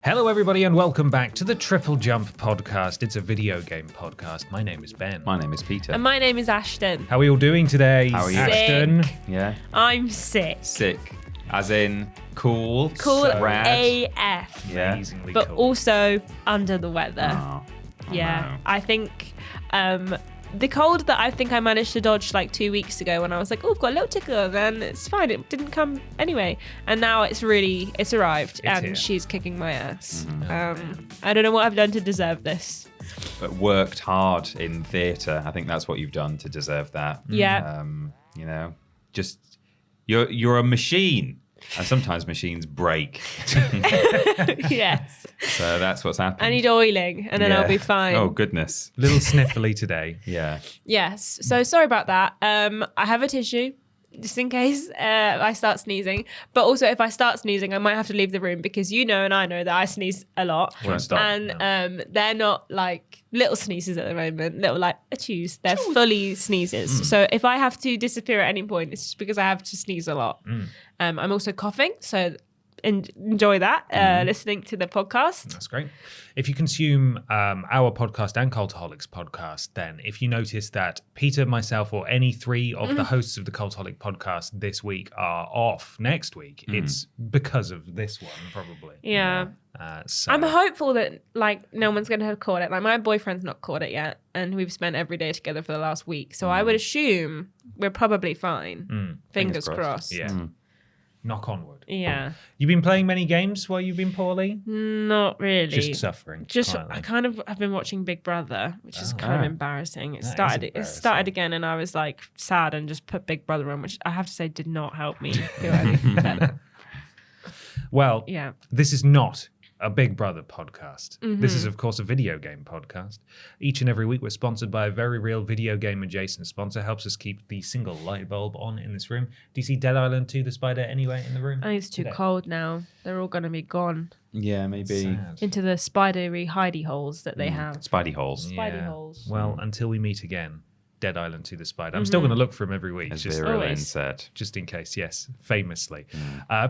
Hello, everybody, and welcome back to the TripleJump podcast. It's a video game podcast. My name is Ben. My name is Peter. And my name is Ashton. How are you all doing today? How are you? Ashton? Sick. Yeah. I'm sick. Sick. As in cool. Cool rad. AF. Yeah. Amazingly But cool. also under the weather. Oh, Yeah. no. I think the cold that I think I managed to dodge like 2 weeks ago when I was like, oh, I've got a little tickle, then it's fine. It didn't come anyway. And now it's arrived and here. she's kicking my ass. Mm-hmm. I don't know what I've done to deserve this. But worked hard in theatre. I think that's what you've done to deserve that. Yeah. You know, just you're a machine. And sometimes machines break. Yes. So that's what's happened. I need oiling and then Yeah. I'll be fine. Oh, goodness. Little sniffly today. Yeah. Yes. So sorry about that. I have a tissue just in case I start sneezing. But also, if I start sneezing, I might have to leave the room because you know and I know that I sneeze a lot. Won't stop. And they're not like little sneezes at the moment. Little like achoo's. They're fully sneezes. So if I have to disappear at any point, it's just because I have to sneeze a lot. I'm also coughing. So enjoy that listening to the podcast. That's great. If you consume our podcast and Cultaholics podcast, then if you notice that Peter, myself, or any three of the hosts of the Cultaholic podcast this week are off next week, it's because of this one, probably. Yeah. So I'm hopeful that like no one's going to have caught it. Like my boyfriend's not caught it yet, and we've spent every day together for the last week. So I would assume we're probably fine. Fingers crossed. Yeah. Knock on wood. Yeah. You've been playing many games while you've been poorly? Not really. Just suffering. Just quietly. I kind of have been watching Big Brother, which is kind of embarrassing. It That is started embarrassing. again, and I was like sad and just put Big Brother on, which I have to say did not help me feel any better. Well, Yeah. this is not a Big Brother podcast. This is, of course, a video game podcast. Each and every week, we're sponsored by a very real video game adjacent sponsor. Helps us keep the single light bulb on in this room. Do you see Dead Island 2, the spider, anyway in the room? I think it's too cold now. They're all going to be gone Yeah, maybe. Sad. into the spidery hidey holes that they have. Spidey holes. Spidey holes. Well, until we meet again, Dead Island 2, the spider. I'm still going to look for him every week, As just, Virulin always. said. just in case. Yes, famously.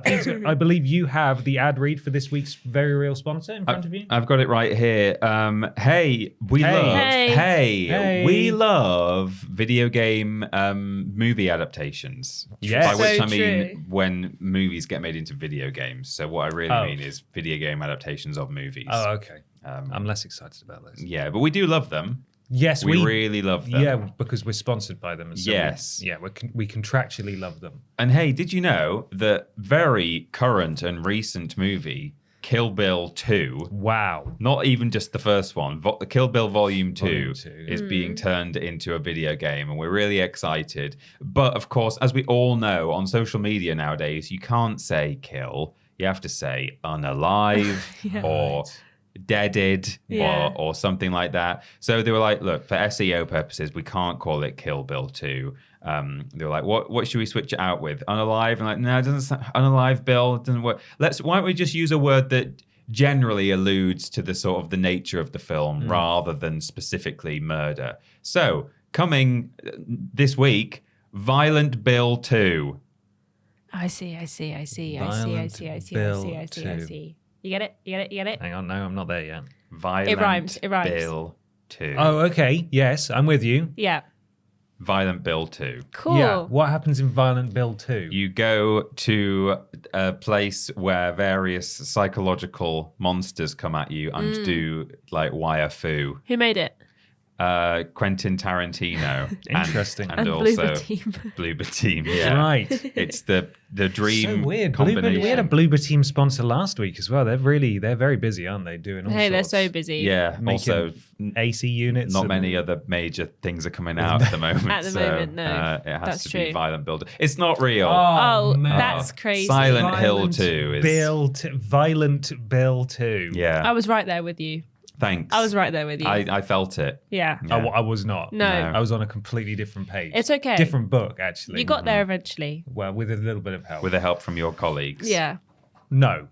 Peter, I believe you have the ad read for this week's very real sponsor in front of you. I've got it right here. Hey, we Hey. we love video game movie adaptations. Yes. By which So I mean true. when movies get made into video games. So what I really mean is video game adaptations of movies. Oh, okay. I'm less excited about this. Yeah, but we do love them. Yes, We really love them. Yeah, because we're sponsored by them. So Yes. we contractually love them. And hey, did you know that very current and recent movie, Kill Bill 2, Wow. not even just the first one, Kill Bill Volume 2, Volume 2, is being turned into a video game, and we're really excited. But of course, as we all know, on social media nowadays, you can't say kill. You have to say unalive or deaded Yeah. or something like that. So they were like, look, for SEO purposes, we can't call it Kill Bill 2. They were like, what should we switch it out with? Unalive? And like, no, it doesn't sound, unalive Bill, it doesn't work. Why don't we just use a word that generally alludes to the sort of the nature of the film rather than specifically murder. So coming this week, Violent Bill 2. I see. Violent Bill 2. You get it? Hang on, no, I'm not there yet. Violent It rhymes. Bill 2. Oh, okay. Yes, I'm with you. Yeah. Violent Bill 2. Cool. Yeah. What happens in Violent Bill 2? You go to a place where various psychological monsters come at you and do like wire foo. Who made it? Quentin Tarantino. Interesting. And And also Bloober Team. Bloober Team. Yeah. Right. It's the dream So weird. Bloober, combination. we had a Bloober Team sponsor last week as well. They're very busy, aren't they? Doing all Hey, they're sorts. so busy. Yeah. Making Also, AC units. not and- many other major things are coming out at the moment. At the so, moment, no. it has That's to be true. Violent Bill. It's not real. Oh, man. that's crazy. Silent Hill 2 is... Violent Bill 2. Yeah. I was right there with you. Thanks. I was right there with you. I felt it. yeah. I was not. No. I was on a completely different page. It's okay. Different book, actually. You got there eventually. Well, with a little bit of help. With the help from your colleagues. Yeah. No,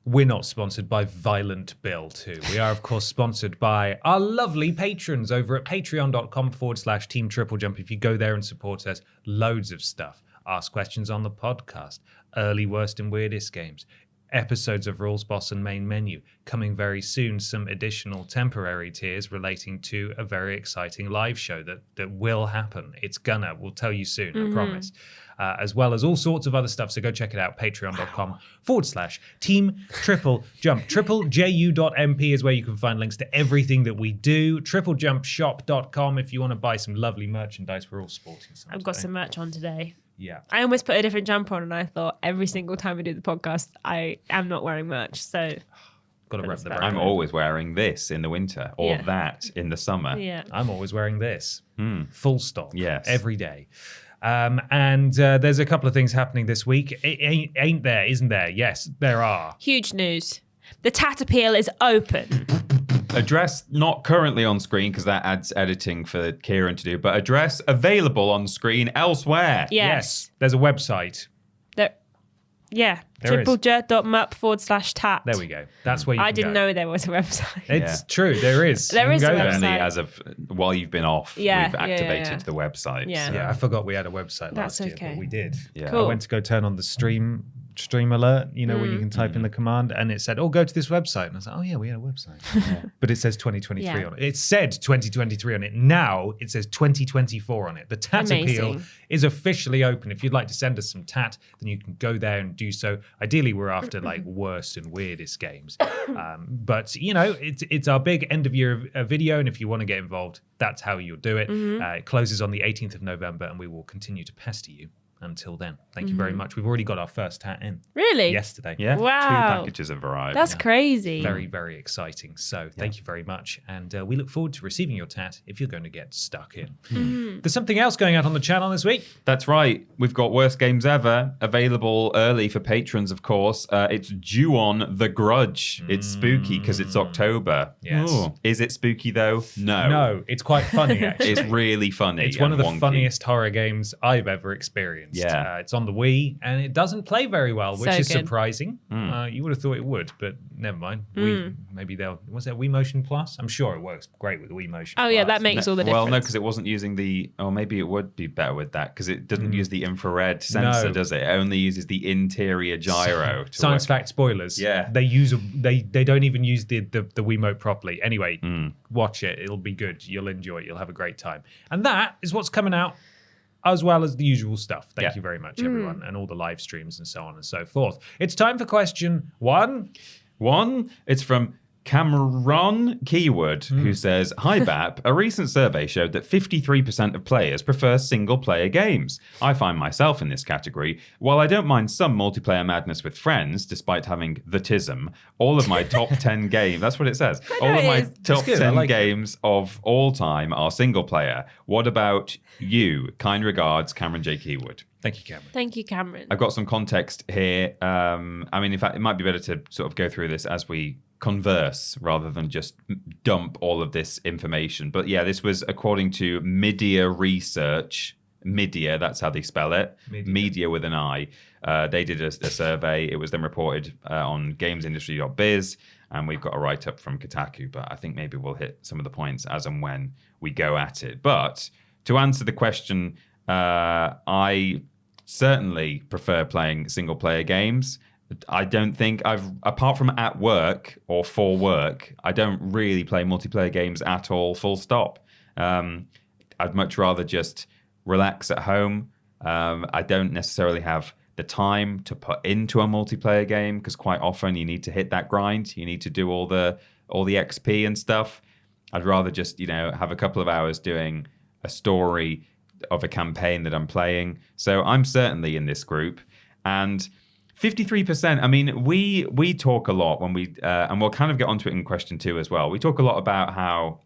we're not sponsored by Violent Bill 2. We are, of course, sponsored by our lovely patrons over at patreon.com/Team TripleJump. If you go there and support us, loads of stuff. Ask questions on the podcast, early worst and weirdest games, episodes of Rules Boss and Main Menu. Coming very soon, some additional temporary tiers relating to a very exciting live show that will happen. It's gonna. We'll tell you soon, I promise. As well as all sorts of other stuff. So go check it out, patreon.com/Team Triple Jump. TripleJU.mp is where you can find links to everything that we do. TripleJumpShop.com if you want to buy some lovely merchandise. We're all sporting some I've got today. some merch on today. Yeah. I almost put a different jumper on, and I thought every single time we do the podcast, I am not wearing merch. So Got to rep the brand. I'm always wearing this in the winter or that in the summer. yeah. I'm always wearing this. Full stop. Yes. Every day. And there's a couple of things happening this week. Ain't there? Isn't there? Yes, there are. Huge news. The Tat Appeal is open. Address not currently on screen because that adds editing for Ciaran to do, but address available on screen elsewhere. Yes. There's a website. Yeah. There is. TripleJumpMup/tat. There we go. That's where you I can didn't go. know there was a website. It's true. There is. There You is can a go there. website. Only as of while you've been off, Yeah, we've yeah, activated yeah. the website. Yeah. so- Yeah, I forgot we had a website That's last year, okay. but we did. Yeah. Cool. I went to go turn on the stream alert, where you can type in the command, and it said, go to this website. And I was like, oh yeah, we had a website. But it says 2023 Yeah. on it. It said 2023 on it. Now it says 2024 on it. The Tat Appeal Amazing. is officially open. If you'd like to send us some tat, then you can go there and do so. Ideally, we're after like worst and weirdest games. But, it's our big end of year video. And if you want to get involved, that's how you'll do it. It closes on the 18th of November, and we will continue to pester you until then. Thank you very much. We've already got our first tat in Really? yesterday. Yeah. Wow. 2 packages have arrived. That's crazy. Very, very exciting. So thank you very much. And we look forward to receiving your tat if you're going to get stuck in. There's something else going out on the channel this week. That's right. We've got Worst Games Ever available early for patrons, of course. It's due on The Grudge. It's spooky because it's October. Yes. Ooh. Is it spooky, though? No. No, it's quite funny, actually. It's really funny. It's one of and the wonky. funniest horror games I've ever experienced. Yeah. It's on the Wii, and it doesn't play very well, which So is good. surprising. You would have thought it would, but never mind. Maybe was that Wii Motion Plus? I'm sure it works great with Wii Motion Oh, Plus. yeah, that makes all the difference. Well, no, because it wasn't using maybe it would be better with that because it doesn't use the infrared sensor, does it? It only uses the interior gyro. To Science work. fact spoilers. Yeah. They don't even use the Wiimote properly. Anyway, watch it. It'll be good. You'll enjoy it. You'll have a great time. And that is what's coming out, as well as the usual stuff. Thank you very much, everyone, and all the live streams and so on and so forth. It's time for question 1. It's from Cameron Keyword, who says, Hi BAP, a recent survey showed that 53% of players prefer single-player games. I find myself in this category. While I don't mind some multiplayer madness with friends, despite having the tism, all of my top 10 games, that's what it says, all of my it is. top good, I 10 like it. games of all time are single-player. What about you? Kind regards, Cameron J. Keyword. Thank you, Cameron. Thank you, Cameron. I've got some context here. In fact, it might be better to sort of go through this as we converse rather than just dump all of this information. But yeah, this was according to Media Research. Media, that's how they spell it. Media with an I. They did a survey. It was then reported on gamesindustry.biz, and we've got a write-up from Kotaku, but I think maybe we'll hit some of the points as and when we go at it. But to answer the question, I certainly prefer playing single-player games. I don't think apart from at work or for work, I don't really play multiplayer games at all, full stop. I'd much rather just relax at home. I don't necessarily have the time to put into a multiplayer game because quite often you need to hit that grind. You need to do all the XP and stuff. I'd rather just, have a couple of hours doing a story of a campaign that I'm playing. So I'm certainly in this group. And 53%, we talk a lot when we, and we'll kind of get onto it in question 2 as well. We talk a lot about how,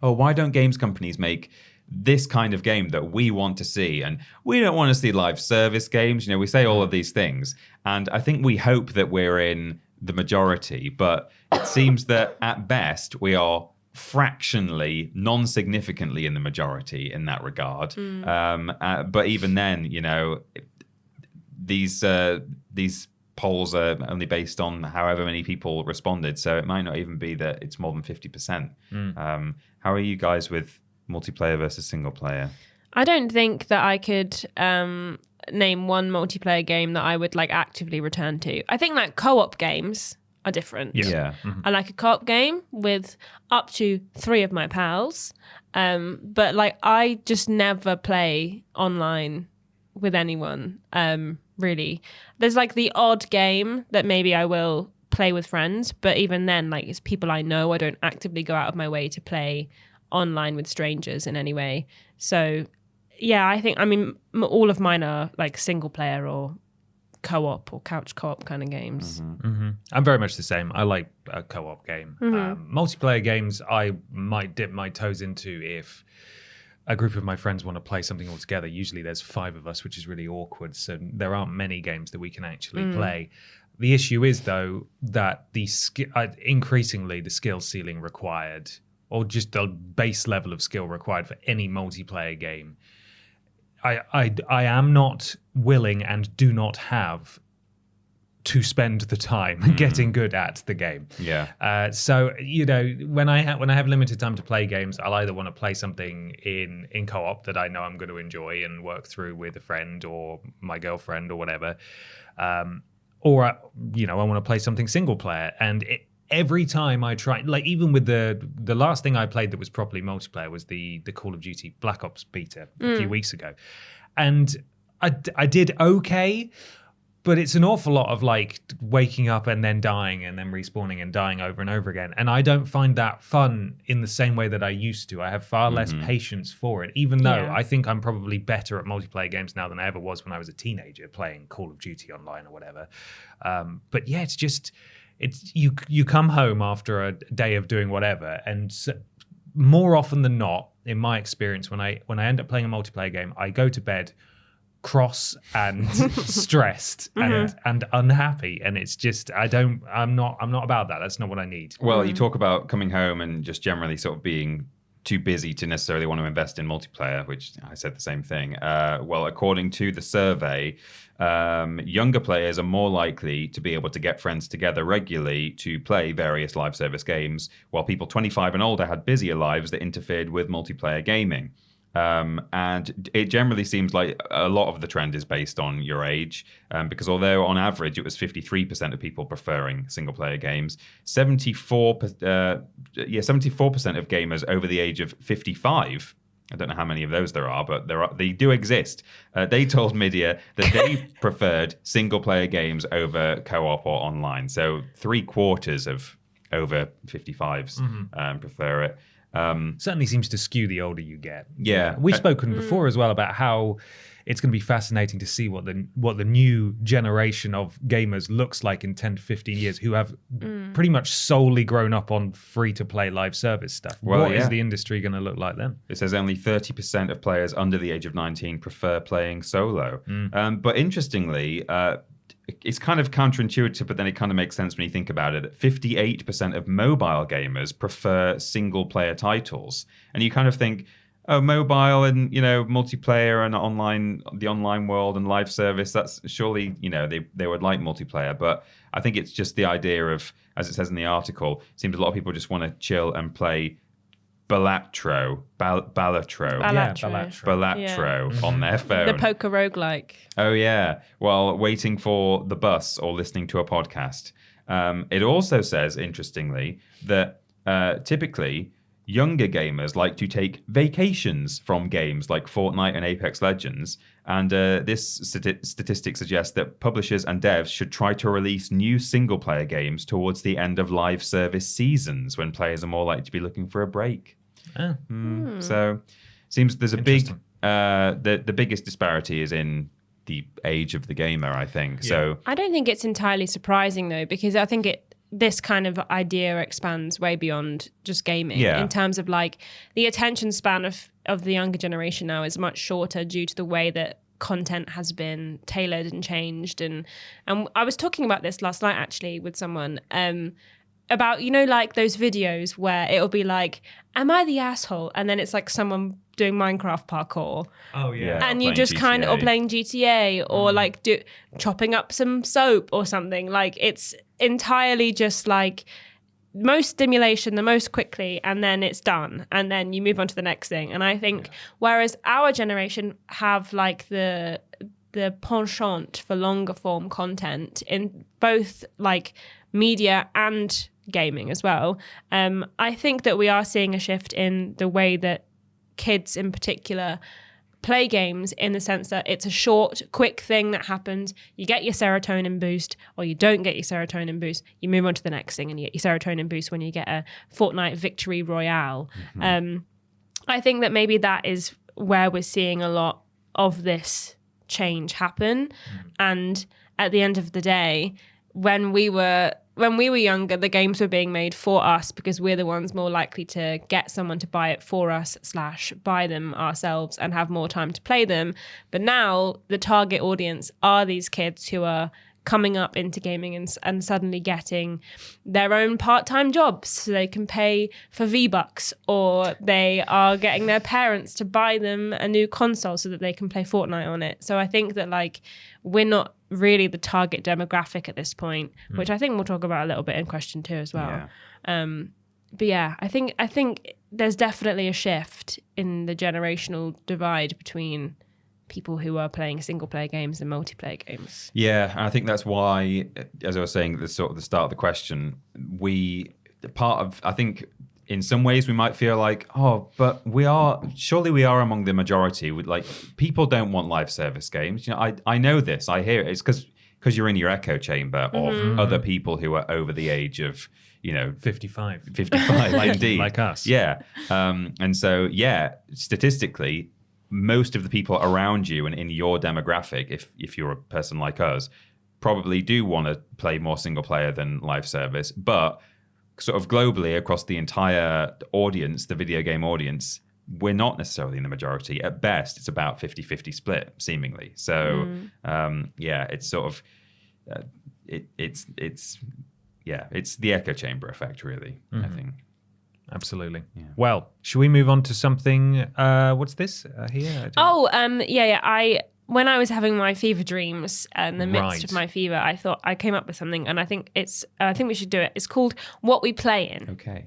why don't games companies make this kind of game that we want to see? And we don't want to see live service games. We say all of these things. And I think we hope that we're in the majority, but it seems that at best we are fractionally, non-significantly in the majority in that regard. But even then, these polls are only based on however many people responded, so it might not even be that it's more than 50%. How are you guys with multiplayer versus single player? I don't think that I could name one multiplayer game that I would like actively return to. I think like co-op games are different. Yeah. I like a co-op game with up to 3 of my pals. But like I just never play online with anyone, really. There's like the odd game that maybe I will play with friends, but even then, like it's people I know. I don't actively go out of my way to play online with strangers in any way. So yeah, I mean, all of mine are like single player or co-op or couch co-op kind of games. I'm very much the same. I like a co-op game. Multiplayer games I might dip my toes into if a group of my friends want to play something all together. Usually there's 5 of us, which is really awkward. So there aren't many games that we can actually play. The issue is, though, that increasingly the skill ceiling required, or just the base level of skill required for any multiplayer game, I am not willing and do not have to spend the time getting good at the game. Yeah. So when I have limited time to play games, I'll either want to play something in co-op that I know I'm going to enjoy and work through with a friend or my girlfriend or whatever, or I want to play something single player. And every time I try, like even with the last thing I played that was properly multiplayer was the Call of Duty Black Ops beta a few weeks ago, and I did okay. But it's an awful lot of like waking up and then dying and then respawning and dying over and over again. And I don't find that fun in the same way that I used to. I have far less patience for it, even though I think I'm probably better at multiplayer games now than I ever was when I was a teenager playing Call of Duty online or whatever. But yeah, it's you come home after a day of doing whatever, and more often than not, in my experience, when I end up playing a multiplayer game, I go to bed cross and stressed and unhappy, and it's just I'm not about that. That's not what I need. Well, you talk about coming home and just generally sort of being too busy to necessarily want to invest in multiplayer, which I said the same thing. Well, according to the survey, younger players are more likely to be able to get friends together regularly to play various live service games, while people 25 and older had busier lives that interfered with multiplayer gaming. And it generally seems like a lot of the trend is based on your age, because although on average it was 53% of people preferring single-player games, 74% of gamers over the age of 55, I don't know how many of those there are, but they do exist. They told media that they preferred single-player games over co-op or online. So 3/4 of over 55s prefer it. Certainly seems to skew the older you get. Yeah. We've spoken before as well about how it's going to be fascinating to see what the new generation of gamers looks like in 10 to 15 years, who have pretty much solely grown up on free-to-play live service stuff. Well, what is the industry going to look like then? It says only 30% of players under the age of 19 prefer playing solo. But interestingly, it's kind of counterintuitive, but then it kind of makes sense when you think about it. 58% of mobile gamers prefer single-player titles. And you kind of think, oh, mobile and, multiplayer and the online world and live service, that's surely, they would like multiplayer. But I think it's just the idea of, as it says in the article, it seems a lot of people just want to chill and play Balatro on their phone. The poker roguelike. Oh, yeah. While waiting for the bus or listening to a podcast. It also says, interestingly, that typically younger gamers like to take vacations from games like Fortnite and Apex Legends. And this statistic suggests that publishers and devs should try to release new single-player games towards the end of live service seasons when players are more likely to be looking for a break. So seems there's a big the biggest disparity is in the age of the gamer, I think. Yeah. So I don't think it's entirely surprising though, because I think this kind of idea expands way beyond just gaming in terms of like the attention span of the younger generation now is much shorter due to the way that content has been tailored and changed. And I was talking about this last night actually with someone about, like those videos where it'll be like, am I the asshole? And then it's like someone doing Minecraft parkour. Oh, yeah. And you just kind of, or playing GTA or like chopping up some soap or something. Like it's entirely just like most stimulation the most quickly, and then it's done, and then you move on to the next thing. And I think whereas our generation have like the penchant for longer form content in both like media and gaming as well, I think that we are seeing a shift in the way that kids in particular play games, in the sense that it's a short, quick thing that happens. You get your serotonin boost, or you don't get your serotonin boost. You move on to the next thing, and you get your serotonin boost when you get a Fortnite victory royale. I think that maybe that is where we're seeing a lot of this change happen. And at the end of the day, when we were younger, the games were being made for us because we're the ones more likely to get someone to buy it for us / buy them ourselves and have more time to play them. But now the target audience are these kids who are coming up into gaming and suddenly getting their own part-time jobs so they can pay for V-Bucks, or they are getting their parents to buy them a new console so that they can play Fortnite on it. So I think that like we're not really the target demographic at this point, which I think we'll talk about a little bit in question 2 as well. But yeah, I think there's definitely a shift in the generational divide between people who are playing single player games and multiplayer games. Yeah, and I think that's why, as I was saying at the start of the question, I think in some ways we might feel like, but surely we are among the majority. With like, people don't want live service games. I know this, I hear it. It's because you're in your echo chamber of other people who are over the age of 55 indeed, like us. Yeah, and so statistically, most of the people around you and in your demographic, if you're a person like us, probably do want to play more single player than live service. But sort of globally across the entire audience, the video game audience, we're not necessarily in the majority. At best, it's about 50-50 split, seemingly. So it's sort of it's the echo chamber effect, really. I think. Absolutely. Yeah. Well, should we move on to something? What's this here? When I was having my fever dreams in the midst Right. of my fever, I thought I came up with something, and I think we should do it. It's called What We Playin. Okay.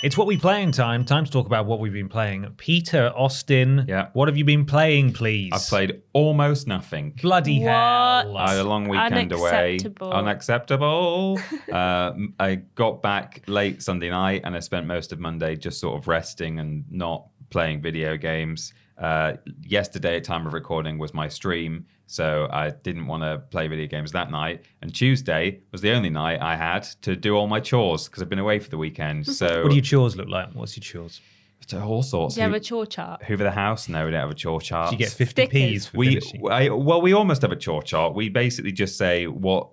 It's What We Playin time. Time to talk about what we've been playing. Peter, Austin, what have you been playing, please? I've played almost nothing. Bloody hell. I had a long weekend away. Unacceptable. I got back late Sunday night, and I spent most of Monday just sort of resting and not playing video games. Yesterday, at time of recording, was my stream, so I didn't want to play video games that night. And Tuesday was the only night I had to do all my chores because I've been away for the weekend. So what do your chores look like? What's your chores? All sorts. Do you have a chore chart? Hoover the house? No, we don't have a chore chart. Do you get 50p's for finishing? We almost have a chore chart. We basically just say what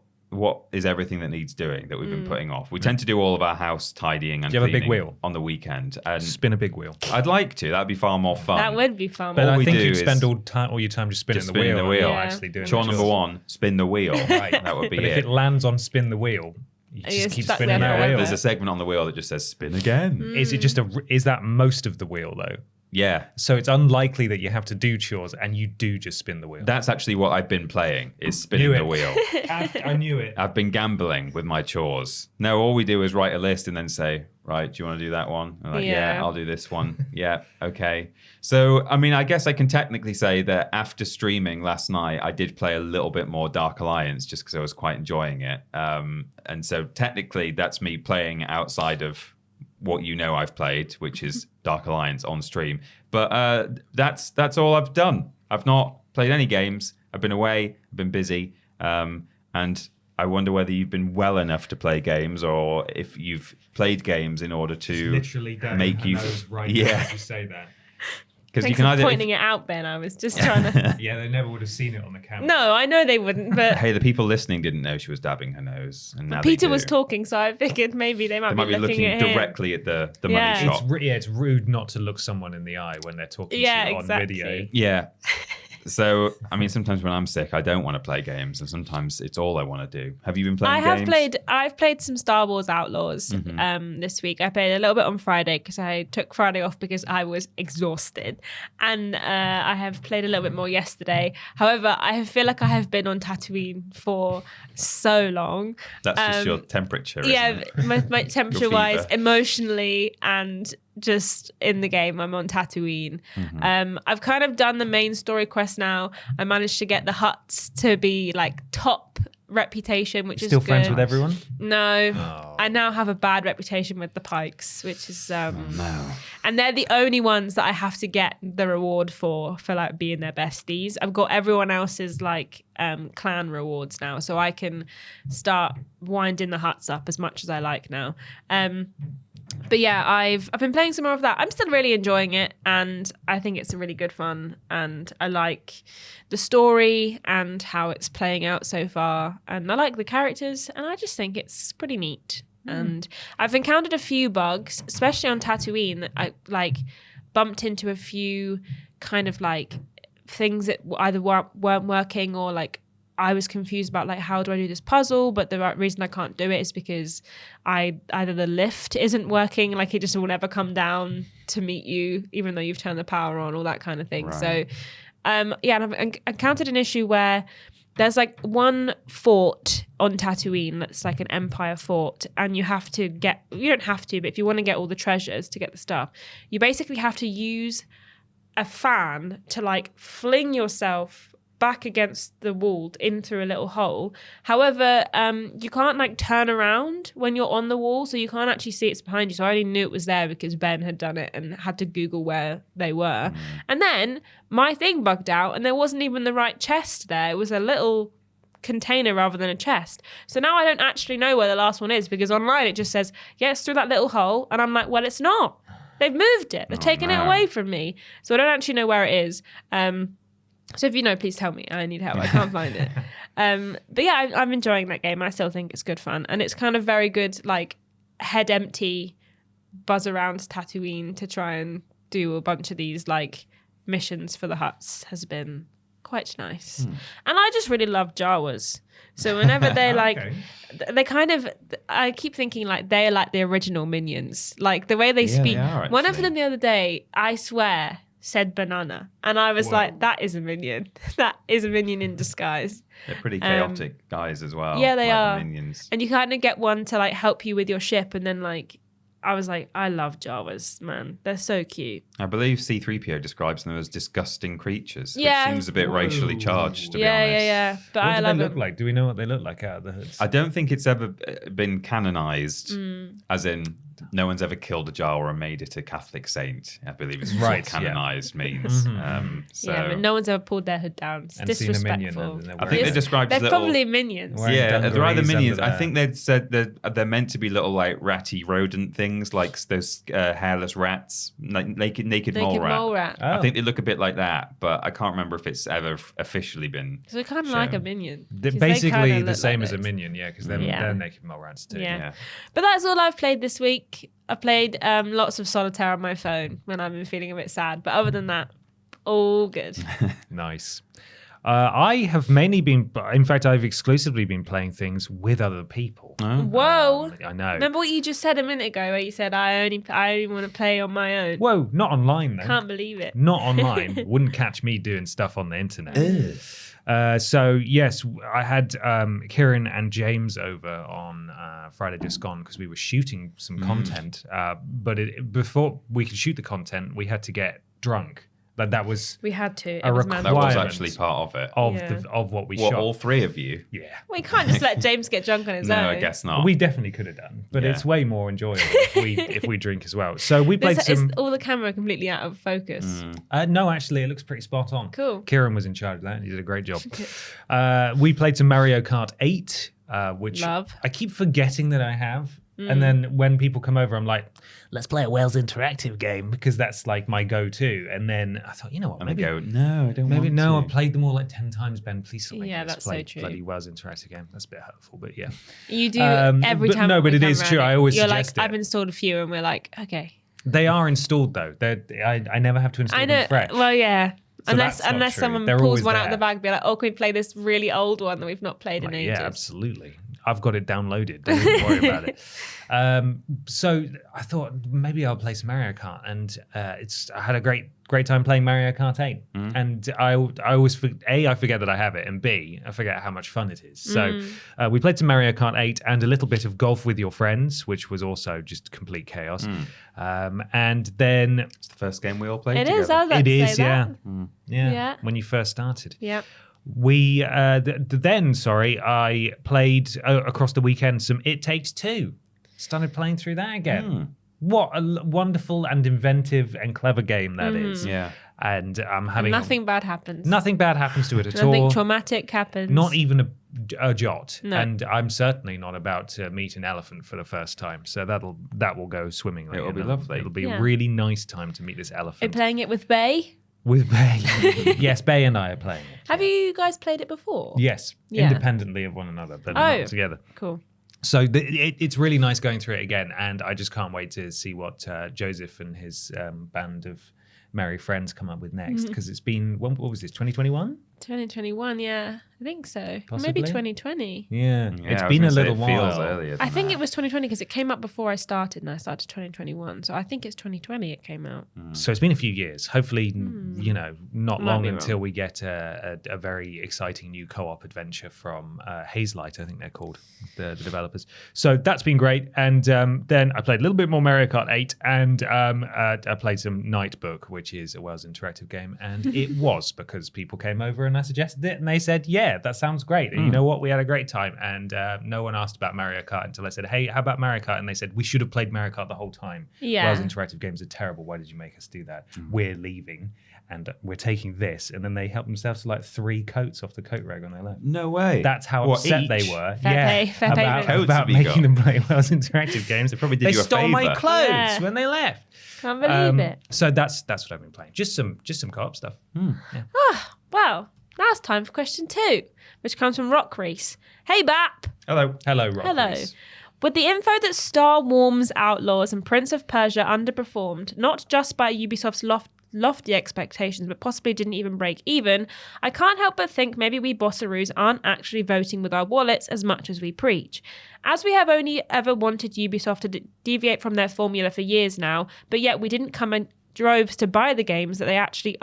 is everything that needs doing that we've been putting off. We tend to do all of our house tidying and do you have a cleaning big wheel on the weekend. And spin a big wheel. I'd like to. That'd be far more fun. That would be fun. But All I we think do you'd is spend all your time just spinning just the wheel. spinning the wheel. And not Yeah. actually doing Chore the number chores. 1, spin the wheel. Right. That would be But it. if it lands on spin the wheel, you You're just keep stuck spinning there that forever. wheel. There's a segment on the wheel that just says spin again. Is it just is that most of the wheel though? Yeah. So it's unlikely that you have to do chores and you do just spin the wheel. That's actually what I've been playing, is spinning Knew the it. wheel. I knew it. I've been gambling with my chores. No, all we do is write a list and then say, right, do you want to do that one? I'm like, yeah, Yeah. I'll do this one. Yeah, okay. So, I mean, I guess I can technically say that after streaming last night, I did play a little bit more Dark Alliance just because I was quite enjoying it. And so technically that's me playing outside of what I've played, which is Dark Alliance on stream. But that's all I've done. I've not played any games. I've been away. I've been busy. And I wonder whether you've been well enough to play games, or if you've played games in order to literally make you right yeah. now as you say that. Because you Thanks can for either pointing it out, Ben. I was just trying to. Yeah, they never would have seen it on the camera. No, I know they wouldn't, but hey, the people listening didn't know she was dabbing her nose, and now Peter they was do. talking, so I figured maybe they might, They might be looking at him. directly at the Yeah. money shot. It's rude not to look someone in the eye when they're talking to you on exactly. video. Yeah. So, I mean, sometimes when I'm sick, I don't want to play games, and sometimes it's all I want to do. Have you been playing games? I've played some Star Wars Outlaws this week. I played a little bit on Friday because I took Friday off because I was exhausted. And I have played a little bit more yesterday. However, I feel like I have been on Tatooine for so long. That's just your temperature, isn't it? My temperature-wise, emotionally, and just in the game, I'm on Tatooine. I've kind of done the main story quest now. I managed to get the huts to be like top reputation, which is Still good. friends with everyone? No. Oh. I now have a bad reputation with the Pikes, which is No. and they're the only ones that I have to get the reward for like being their besties. I've got everyone else's like clan rewards now, so I can start winding the huts up as much as I like now. But yeah, I've been playing some more of that. I'm still really enjoying it, and I think it's a really good fun, and I like the story and how it's playing out so far, and I like the characters, and I just think it's pretty neat. And I've encountered a few bugs, especially on Tatooine, that I like bumped into a few kind of like things that either weren't working, or like I was confused about like, how do I do this puzzle? But the reason I can't do it is because either the lift isn't working, like it just will never come down to meet you, even though you've turned the power on, all that kind of thing. Right. So, and I've encountered an issue where there's like one fort on Tatooine that's like an Empire fort, and you don't have to, but if you want to get all the treasures to get the stuff, you basically have to use a fan to like fling yourself back against the wall in through a little hole. However, you can't like turn around when you're on the wall, so you can't actually see it's behind you. So I only knew it was there because Ben had done it and had to Google where they were. And then my thing bugged out, and there wasn't even the right chest there. It was a little container rather than a chest. So now I don't actually know where the last one is, because online it just says, yeah, it's through that little hole. And I'm like, well, it's not. They've moved it. They've taken it away from me. So I don't actually know where it is. So if you know, please tell me. I need help. I can't find it. But yeah, I'm enjoying that game. I still think it's good fun. And it's kind of very good, like, head empty, buzz around Tatooine to try and do a bunch of these, like, missions for the huts has been quite nice. And I just really love Jawas. So whenever they're like, they kind of, I keep thinking like they're like the original minions. Like the way they speak. They are, one of them the other day, I swear, said banana, and I was like, that is a minion. That is a minion in disguise. They're pretty chaotic guys as well. Yeah, they like are. The minions. And you kind of get one to like help you with your ship, and then like I was like, I love Jawas, man. They're so cute. I believe C-3PO describes them as disgusting creatures, Yeah. which seems a bit racially charged, to be Yeah, honest. yeah. But What I do love they look them. like? Do we know what they look like out of the hoods? I don't think it's ever been canonized, as in no one's ever killed a Jawa and made it a Catholic saint. I believe it's Right, what canonized means. So Yeah, but no one's ever pulled their hood down. It's and seen a minion. disrespectful. And they're I think wearing- they described They're as little... probably minions. Wearing Yeah, they're either dungarees minions. under I think they'd said that they're meant to be little like ratty rodent things, like those hairless rats, like naked mole rat. Oh. I think they look a bit like that, but I can't remember if it's ever officially been. So kind of like a minion. They're 'Cause they basically kinda the look same like as a this. minion, yeah, because they're naked mole rats too. Yeah. But that's all I've played this week. I played lots of solitaire on my phone when I've been feeling a bit sad. But other than that, all good. Nice. I have mainly been, in fact, I've exclusively been playing things with other people. Whoa. I know. Remember what you just said a minute ago, where you said I only want to play on my own. Whoa, not online though. Can't believe it. Not online. Wouldn't catch me doing stuff on the internet. So yes, I had Ciaran and James over on Friday just gone because we were shooting some content. But before we could shoot the content, we had to get drunk. Like that was We had to. It a was requirement. That was mandatory. actually part of it. of what we What, shot. all three of you? Yeah. Well, you can't just let James get drunk on his No, own. I guess not. We definitely could have done, but Yeah. it's way more enjoyable if we drink as well. So we played Is some. all the camera completely out of focus? No, actually, it looks pretty spot on. Cool. Ciaran was in charge of that, and he did a great job. We played some Mario Kart 8, which Love. I keep forgetting that I have. And then when people come over, I'm like, let's play a Wales Interactive game because that's like my go-to. And then I thought, you know what? And they go, no, I don't Maybe want no, to. I've played them all like 10 times, Ben. Please stop making Yeah, us that's play so true. bloody Wales Interactive game. That's a bit hurtful, but yeah. You do every but time. no, but we it come is true. around I always You're suggest like, it. I've installed a few, and we're like, okay. They are installed though. I never have to install I know. them fresh. Well, yeah. unless that's not true. someone They're pulls always one out of there. the bag, and be like, "Oh, can we play this really old one that we've not played in ages?" Yeah, absolutely. I've got it downloaded. Don't even worry about it. So I thought maybe I'll play some Mario Kart, and I had a great time playing Mario Kart 8. And I always I forget that I have it, and B, I forget how much fun it is. So we played some Mario Kart 8 and a little bit of Golf with Your Friends, which was also just complete chaos. And then It's the first game we all played It together. is. I was about it to is, say yeah. that. Yeah, when you first started. Yeah. We I played across the weekend some It Takes Two. Started playing through that again. What a wonderful and inventive and clever game that is. Yeah. And I'm having Nothing bad happens. nothing bad happens to it at Nothing all. traumatic happens. Not even a jot. No. And I'm certainly not about to meet an elephant for the first time. So that will go swimmingly. It will be and lovely. It'll be Yeah. a really nice time to meet this Are you elephant. playing it with Bay? With Bay. Yes, Bay and I are playing it. Have you guys played it before? Yes, Yeah. independently of one another, but not together. Cool. So it's really nice going through it again, and I just can't wait to see what Joseph and his band of merry friends come up with next, because it's been, what was this, 2021? 2021, yeah. I think so. Possibly. Maybe 2020. Yeah, Yeah, it's I was been gonna a say little it feels while. earlier I than think that. it was 2020 because it came out before I started, and I started 2021. So I think it's 2020 it came out. So it's been a few years. Hopefully, not Might long be until wrong. we get a very exciting new co-op adventure from Hazelight, I think they're called, the developers. So that's been great. And then I played a little bit more Mario Kart 8, and I played some Nightbook, which is a Wells Interactive game. And it was because people came over and I suggested it, and they said, yeah, that sounds great. And you know what? We had a great time. And no one asked about Mario Kart until I said, hey, how about Mario Kart? And they said, we should have played Mario Kart the whole time. Yeah. Wells Interactive games are terrible. Why did you make us do that? We're leaving and we're taking this. And then they helped themselves to like 3 coats off the coat rag on their left. No way. That's how What, upset each? they were. Fair about, payment. Coats about have you making got? them play Wells Interactive games. They probably did They you a stole my favour. clothes Yeah. when they left. Can't believe it. So that's what I've been playing. Just some co-op stuff. Well, now it's time for question 2, which comes from Rock Reese. Hey, Bap. Hello. Hello, Rob. Hello. Reese. With the info that Star Wars Outlaws and Prince of Persia underperformed, not just by Ubisoft's lofty expectations, but possibly didn't even break even, I can't help but think maybe we bossaroos aren't actually voting with our wallets as much as we preach. As we have only ever wanted Ubisoft to deviate from their formula for years now, but yet we didn't come in droves to buy the games that actually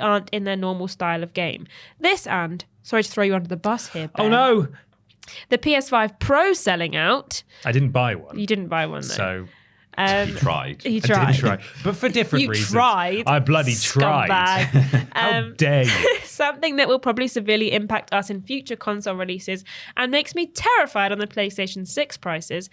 aren't in their normal style of game. This and, sorry to throw you under the bus here, Ben, Oh no, the PS5 Pro selling out. I didn't buy one. You didn't buy one though. So You tried. He I tried. did try, but for different You reasons. tried, I bloody tried. scumbag. How dare you? Something that will probably severely impact us in future console releases and makes me terrified on the PlayStation 6 prices.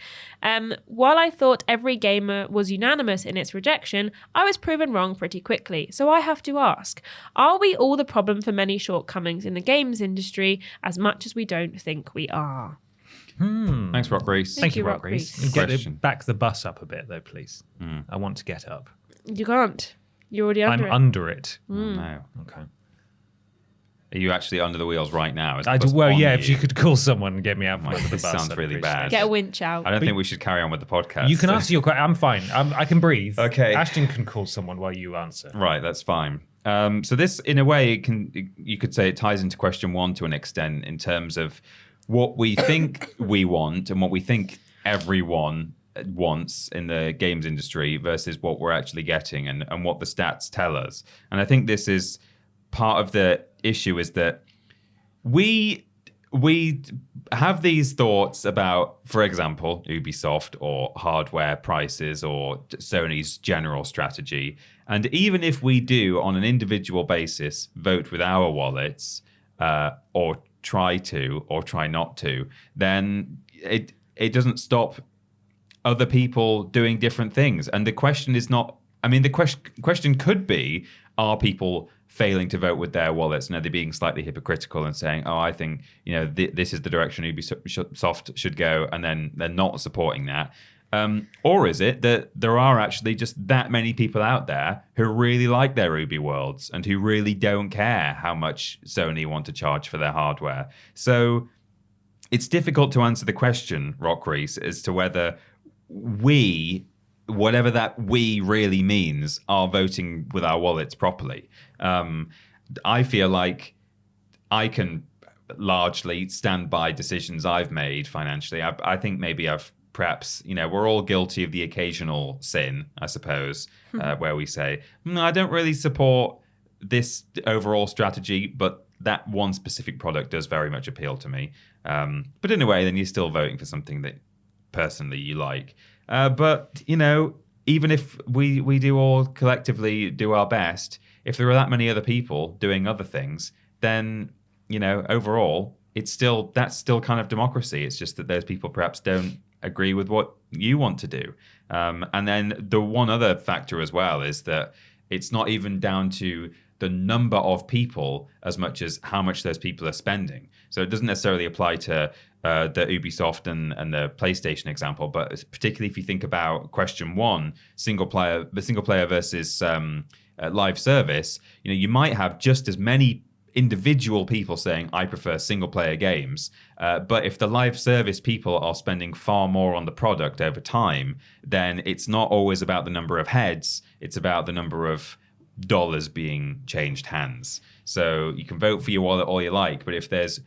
While I thought every gamer was unanimous in its rejection, I was proven wrong pretty quickly. So I have to ask, are we all the problem for many shortcomings in the games industry as much as we don't think we are? Thanks, Rock Reese. Thank you, Rock Rock Reese. Reese. Get Question. back the bus up a bit, though, please. I want to get up. You can't. You're already I'm under it. under it. No. Okay. Are you actually under the wheels right now? Is the I do, bus well, on yeah. If you could call someone and get me out from Like, under the this bus, sounds I'd really appreciate bad. it. Get a winch out. I don't think we should carry on with the podcast. You can answer your question. I'm fine. I can breathe. Okay. Ashton can call someone while you answer. Right, that's fine. So this, in a way, you could say it ties into question 1 to an extent in terms of what we think we want and what we think everyone wants in the games industry versus what we're actually getting and what the stats tell us. And I think this is part of the issue is that we have these thoughts about, for example, Ubisoft or hardware prices or Sony's general strategy. And even if we do, on an individual basis, vote with our wallets or try to or try not to, then it doesn't stop other people doing different things. And the question is not, I mean, the question could be, are people failing to vote with their wallets, and are they being slightly hypocritical and saying, oh, I think, this is the direction Ubisoft should go, and then they're not supporting that? Or is it that there are actually just that many people out there who really like their Ubi worlds and who really don't care how much Sony want to charge for their hardware? So it's difficult to answer the question, Rock Reese, as to whether we whatever that we really means, are voting with our wallets properly. I feel like I can largely stand by decisions I've made financially. I think maybe I've perhaps, we're all guilty of the occasional sin, I suppose, where we say, I don't really support this overall strategy, but that one specific product does very much appeal to me. But in a way, then you're still voting for something that personally you like. But, even if we do all collectively do our best, if there are that many other people doing other things, then, overall, that's still kind of democracy. It's just that those people perhaps don't agree with what you want to do. And then the one other factor as well is that it's not even down to the number of people as much as how much those people are spending. So it doesn't necessarily apply to the Ubisoft and the PlayStation example, but particularly if you think about question one, single player versus live service, you might have just as many individual people saying, I prefer single player games. But if the live service people are spending far more on the product over time, then it's not always about the number of heads, it's about the number of dollars being changed hands. So you can vote for your wallet all you like, but if there's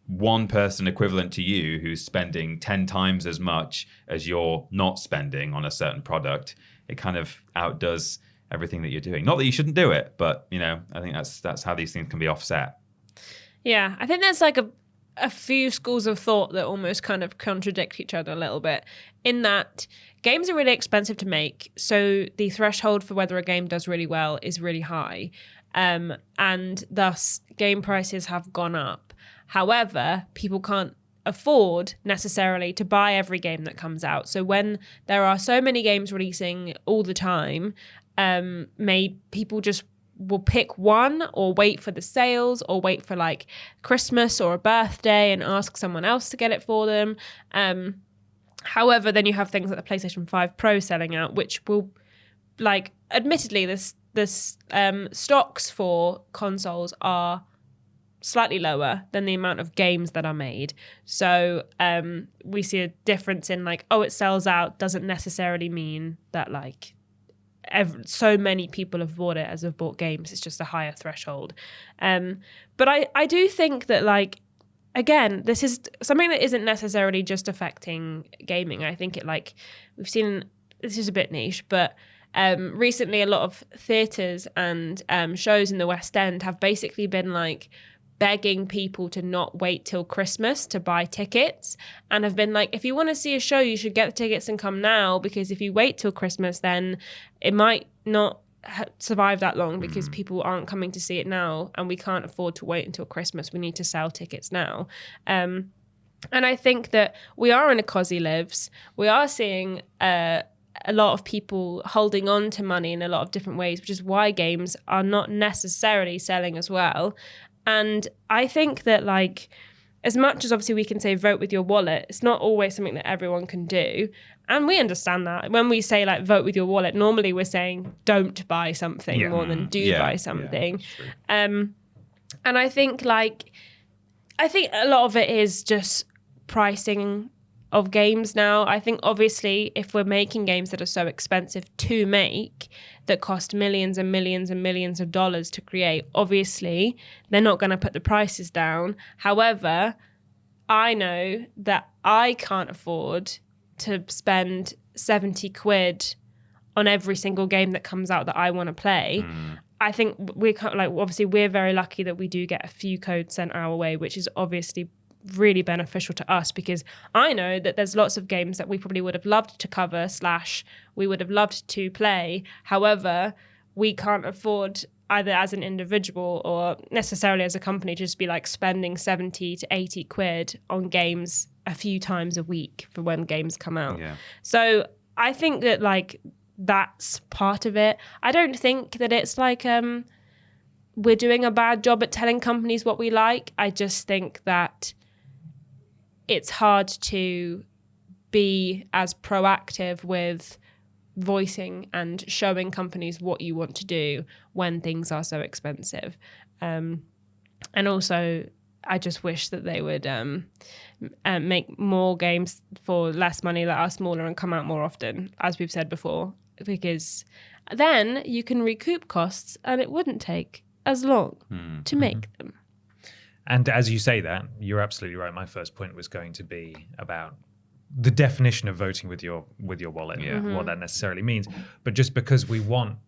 one person equivalent to you who's spending 10 times as much as you're not spending on a certain product, it kind of outdoes everything that you're doing. Not that you shouldn't do it, but I think that's how these things can be offset. Yeah, I think there's like a few schools of thought that almost kind of contradict each other a little bit, in that games are really expensive to make, so the threshold for whether a game does really well is really high, and thus game prices have gone up. However, people can't afford necessarily to buy every game that comes out. So when there are so many games releasing all the time, people just will pick one, or wait for the sales, or wait for like Christmas or a birthday and ask someone else to get it for them. However, then you have things like the PlayStation 5 Pro selling out, which will, like, admittedly, this stocks for consoles are slightly lower than the amount of games that are made. So we see a difference in like, it sells out doesn't necessarily mean that like so many people have bought it as have bought games. It's just a higher threshold. But I do think that, like, again, this is something that isn't necessarily just affecting gaming. I think we've seen, this is a bit niche, but recently a lot of theatres and shows in the West End have basically been like begging people to not wait till Christmas to buy tickets, and have been like, if you want to see a show, you should get the tickets and come now, because if you wait till Christmas, then it might not survive that long, because people aren't coming to see it now, and we can't afford to wait until Christmas. We need to sell tickets now. And I think that we are in a cozy lives. We are seeing a lot of people holding on to money in a lot of different ways, which is why games are not necessarily selling as well. And I think that, like, as much as obviously we can say vote with your wallet, it's not always something that everyone can do. And we understand that. When we say like vote with your wallet, normally we're saying don't buy something more than buy something. And I think a lot of it is just pricing of games now. I think obviously if we're making games that are so expensive to make, that cost millions and millions and millions of dollars to create, obviously they're not going to put the prices down. However, I know that I can't afford to spend 70 quid on every single game that comes out that I want to play. I think obviously we're very lucky that we do get a few codes sent our way, which is obviously really beneficial to us, because I know that there's lots of games that we probably would have loved to cover / we would have loved to play. However, we can't afford, either as an individual or necessarily as a company, to just be like spending 70 to 80 quid on games a few times a week for when games come out. So I think that like that's part of it. I don't think that it's like we're doing a bad job at telling companies what we like. I just think that it's hard to be as proactive with voicing and showing companies what you want to do when things are so expensive. And also, I just wish that they would make more games for less money that are smaller and come out more often, as we've said before, because then you can recoup costs and it wouldn't take as long to make them. And as you say that, you're absolutely right. My first point was going to be about the definition of voting with your wallet and what that necessarily means. But just because we want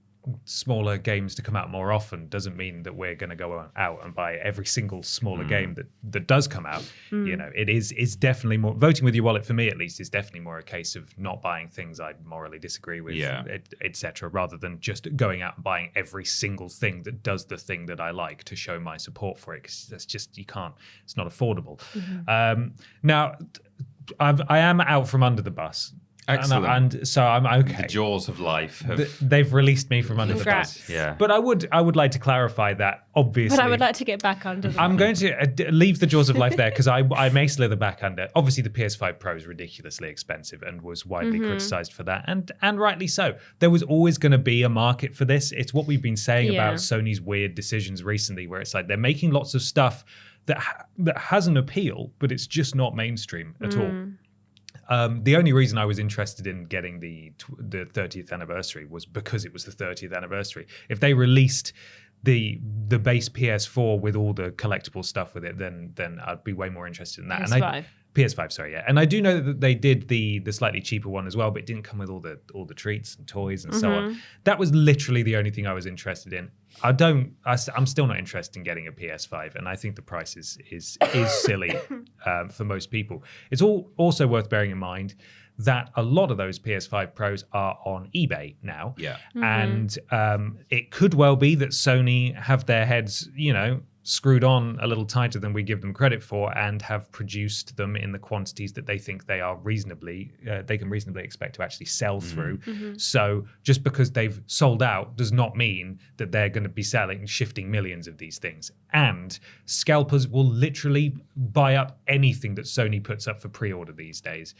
smaller games to come out more often doesn't mean that we're going to go out and buy every single smaller game that does come out. You know, it's definitely more voting with your wallet, for me at least, is definitely more a case of not buying things I morally disagree with, etc., rather than just going out and buying every single thing that does the thing that I like to show my support for it, because that's just, you can't, it's not affordable. Now I am out from under the bus. Excellent. And so I'm okay. The jaws of life they've released me from under the bus. Yeah. But I would like to clarify that, obviously. But I would like to get back under. I'm going to leave the jaws of life there, because I may slither back under. Obviously, the PS5 Pro is ridiculously expensive and was widely criticized for that, and rightly so. There was always going to be a market for this. It's what we've been saying about Sony's weird decisions recently, where it's like they're making lots of stuff that has an appeal, but it's just not mainstream at all. The only reason I was interested in getting the 30th anniversary was because it was the 30th anniversary. If they released the base PS4 with all the collectible stuff with it, then I'd be way more interested in that. PS5. PS5, sorry, yeah. And I do know that they did the slightly cheaper one as well, but it didn't come with all the treats and toys and so on. That was literally the only thing I was interested in. I'm still not interested in getting a PS5, and I think the price is silly for most people. It's also worth bearing in mind that a lot of those PS5 Pros are on eBay now. Yeah. And it could well be that Sony have their heads, screwed on a little tighter than we give them credit for, and have produced them in the quantities that they think they can reasonably expect to actually sell through. So just because they've sold out does not mean that they're going to be shifting millions of these things. And scalpers will literally buy up anything that Sony puts up for pre-order these days.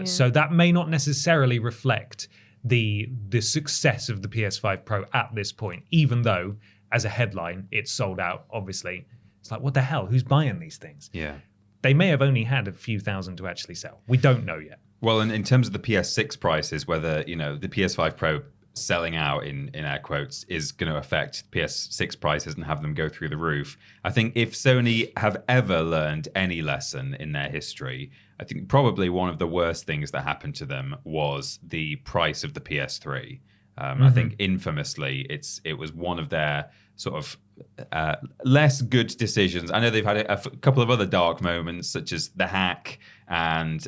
So that may not necessarily reflect the success of the PS5 Pro at this point, even though as a headline it's sold out. Obviously, it's like, what the hell? Who's buying these things? Yeah. They may have only had a few thousand to actually sell. We don't know yet. Well, in terms of the PS6 prices, whether, the PS5 Pro selling out in air quotes is going to affect PS6 prices and have them go through the roof. I think if Sony have ever learned any lesson in their history, I think probably one of the worst things that happened to them was the price of the PS3. I think infamously, it was one of their sort of less good decisions. I know they've had a couple of other dark moments, such as the hack, and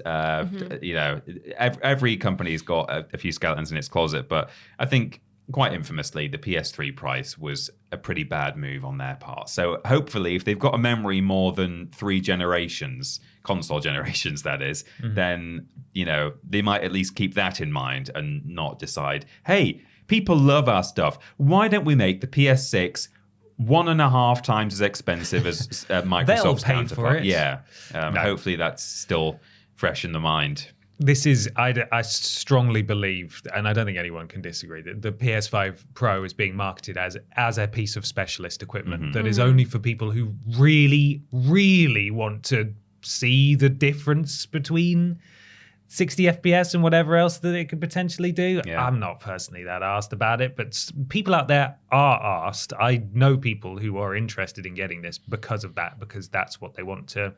every company's got a few skeletons in its closet. But I think quite infamously, the PS3 price was a pretty bad move on their part. So hopefully, if they've got a memory more than 3 generations, console generations that is, then they might at least keep that in mind and not decide, hey, people love our stuff, why don't we make the PS6 1.5 times as expensive as Microsoft's counterpart? Yeah. Hopefully that's still fresh in the mind. This is, I strongly believe, and I don't think anyone can disagree, that the PS5 Pro is being marketed as a piece of specialist equipment that is only for people who really, really want to see the difference between 60 FPS and whatever else that it could potentially do. Yeah. I'm not personally that arsed about it, but people out there are arsed. I know people who are interested in getting this because of that, because that's what they want to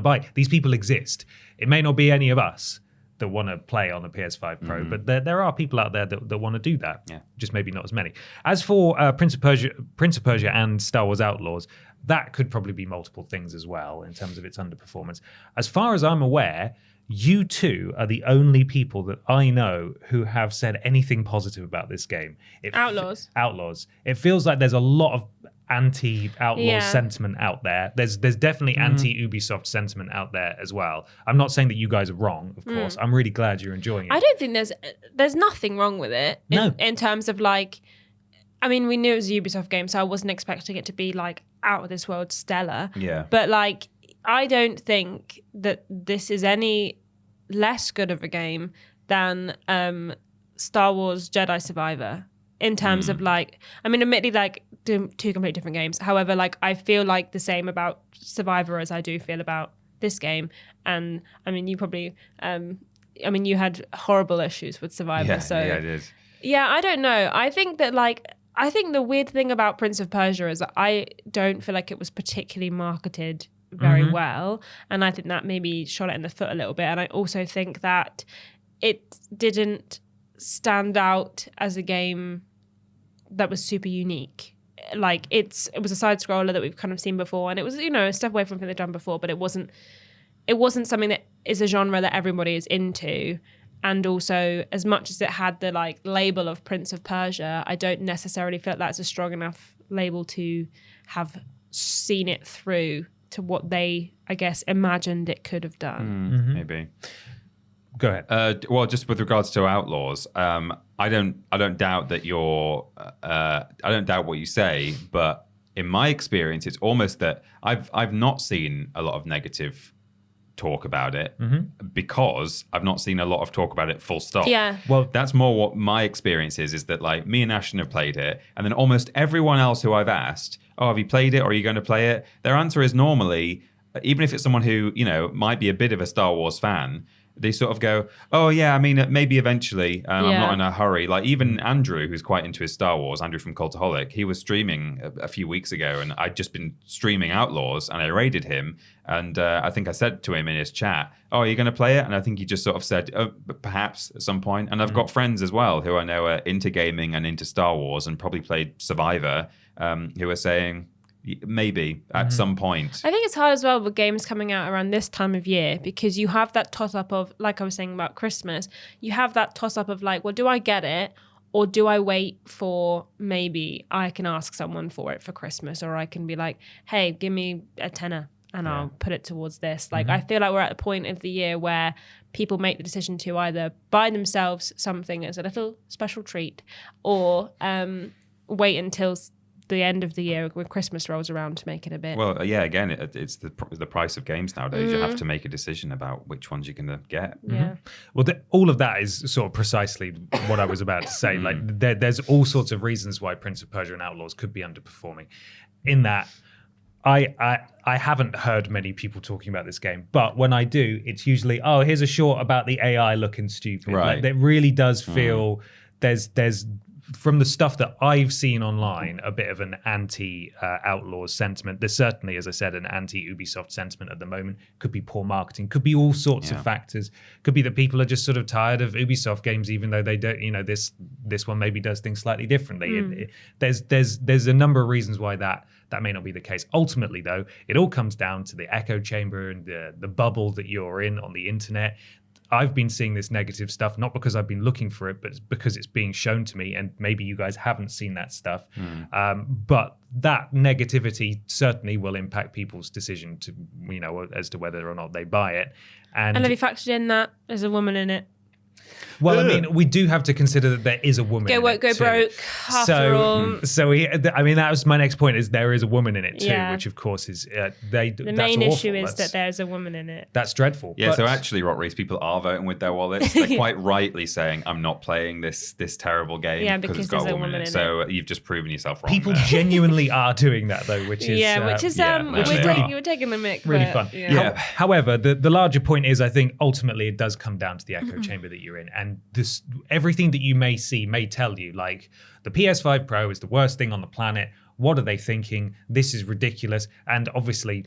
buy. These people exist. It may not be any of us that want to play on a PS5 Pro, but there are people out there that want to do that. Yeah. Just maybe not as many. As for Prince of Persia and Star Wars Outlaws, that could probably be multiple things as well in terms of its underperformance. As far as I'm aware, you two are the only people that I know who have said anything positive about this game. Outlaws. It feels like there's a lot of anti-Outlaws sentiment out there. There's definitely anti-Ubisoft sentiment out there as well. I'm not saying that you guys are wrong, of course. I'm really glad you're enjoying it. I don't think there's nothing wrong with it in terms of like, I mean, we knew it was a Ubisoft game, so I wasn't expecting it to be like out of this world stellar. Yeah. But like, I don't think that this is any less good of a game than Star Wars Jedi Survivor in terms of like, I mean, admittedly, like two completely different games. However, like I feel like the same about Survivor as I do feel about this game. And I mean, you probably, you had horrible issues with Survivor. Yeah, I did. Yeah, I don't know. I think the weird thing about Prince of Persia is that I don't feel like it was particularly marketed very well. And I think that maybe shot it in the foot a little bit. And I also think that it didn't stand out as a game that was super unique. Like it was a side scroller that we've kind of seen before, and it was, a step away from what they've done before, but it wasn't something that is a genre that everybody is into. And also, as much as it had the like label of Prince of Persia, I don't necessarily feel like that's a strong enough label to have seen it through to what they, I guess, imagined it could have done. Maybe. Go ahead. Well, just with regards to Outlaws, I don't doubt that I don't doubt what you say, but in my experience, it's almost that I've not seen a lot of negative talk about it because I've not seen a lot of talk about it full stop. Yeah. Well, that's more what my experience is that like me and Ashton have played it, and then almost everyone else who I've asked, oh, have you played it or are you going to play it? Their answer is normally, even if it's someone who, might be a bit of a Star Wars fan, they sort of go, oh yeah, I mean, maybe eventually. I'm not in a hurry. Like even Andrew, who's quite into his Star Wars, Andrew from Cultaholic, he was streaming a few weeks ago, and I'd just been streaming Outlaws, and I raided him, and I think I said to him in his chat, oh, are you going to play it? And I think he just sort of said, oh, perhaps at some point. And I've got friends as well who I know are into gaming and into Star Wars and probably played Survivor, who are saying, maybe at some point. I think it's hard as well with games coming out around this time of year, because you have that toss-up of, like I was saying about Christmas, you have that toss-up of like, well, do I get it? Or do I wait for, maybe I can ask someone for it for Christmas, or I can be like, hey, give me a tenner and I'll put it towards this. Like, I feel like we're at a point of the year where people make the decision to either buy themselves something as a little special treat, or wait until the end of the year when Christmas rolls around to make it a bit. Well, yeah, again, it's the price of games nowadays. You have to make a decision about which ones you're going to get. Yeah. Well, all of that is sort of precisely what I was about to say. Like, there's all sorts of reasons why Prince of Persia and Outlaws could be underperforming. In that, I haven't heard many people talking about this game, but when I do, it's usually, oh, here's a short about the AI looking stupid. Right. Like, it really does feel there's from the stuff that I've seen online, a bit of an anti-Outlaws sentiment. There's certainly, as I said, an anti-Ubisoft sentiment at the moment. Could be poor marketing. Could be all sorts of factors. Could be that people are just sort of tired of Ubisoft games, even though they don't. This one maybe does things slightly differently. There's a number of reasons why that may not be the case. Ultimately, though, it all comes down to the echo chamber and the bubble that you're in on the internet. I've been seeing this negative stuff, not because I've been looking for it, but because it's being shown to me, and maybe you guys haven't seen that stuff. But that negativity certainly will impact people's decision to, as to whether or not they buy it. And have you factored in that there's a woman in it? Well, I mean, we do have to consider that there is a woman in work, it go too. broke, after all. That was my next point, is there is a woman in it too, Yeah. which of course is, The main issue is that there's a woman in it. That's dreadful. Yeah, but so actually, Rock Race, people are voting with their wallets. They're quite rightly saying, I'm not playing this terrible game because it's got a woman in it. So you've just proven yourself wrong. people there. genuinely are doing that though, which is we're taking the mic. really but, fun. Yeah. However, the larger point is, I think ultimately it does come down to the echo chamber that you're in, and everything that you may see may tell you, like, the PS5 Pro is the worst thing on the planet. What are they thinking? This is ridiculous. And obviously,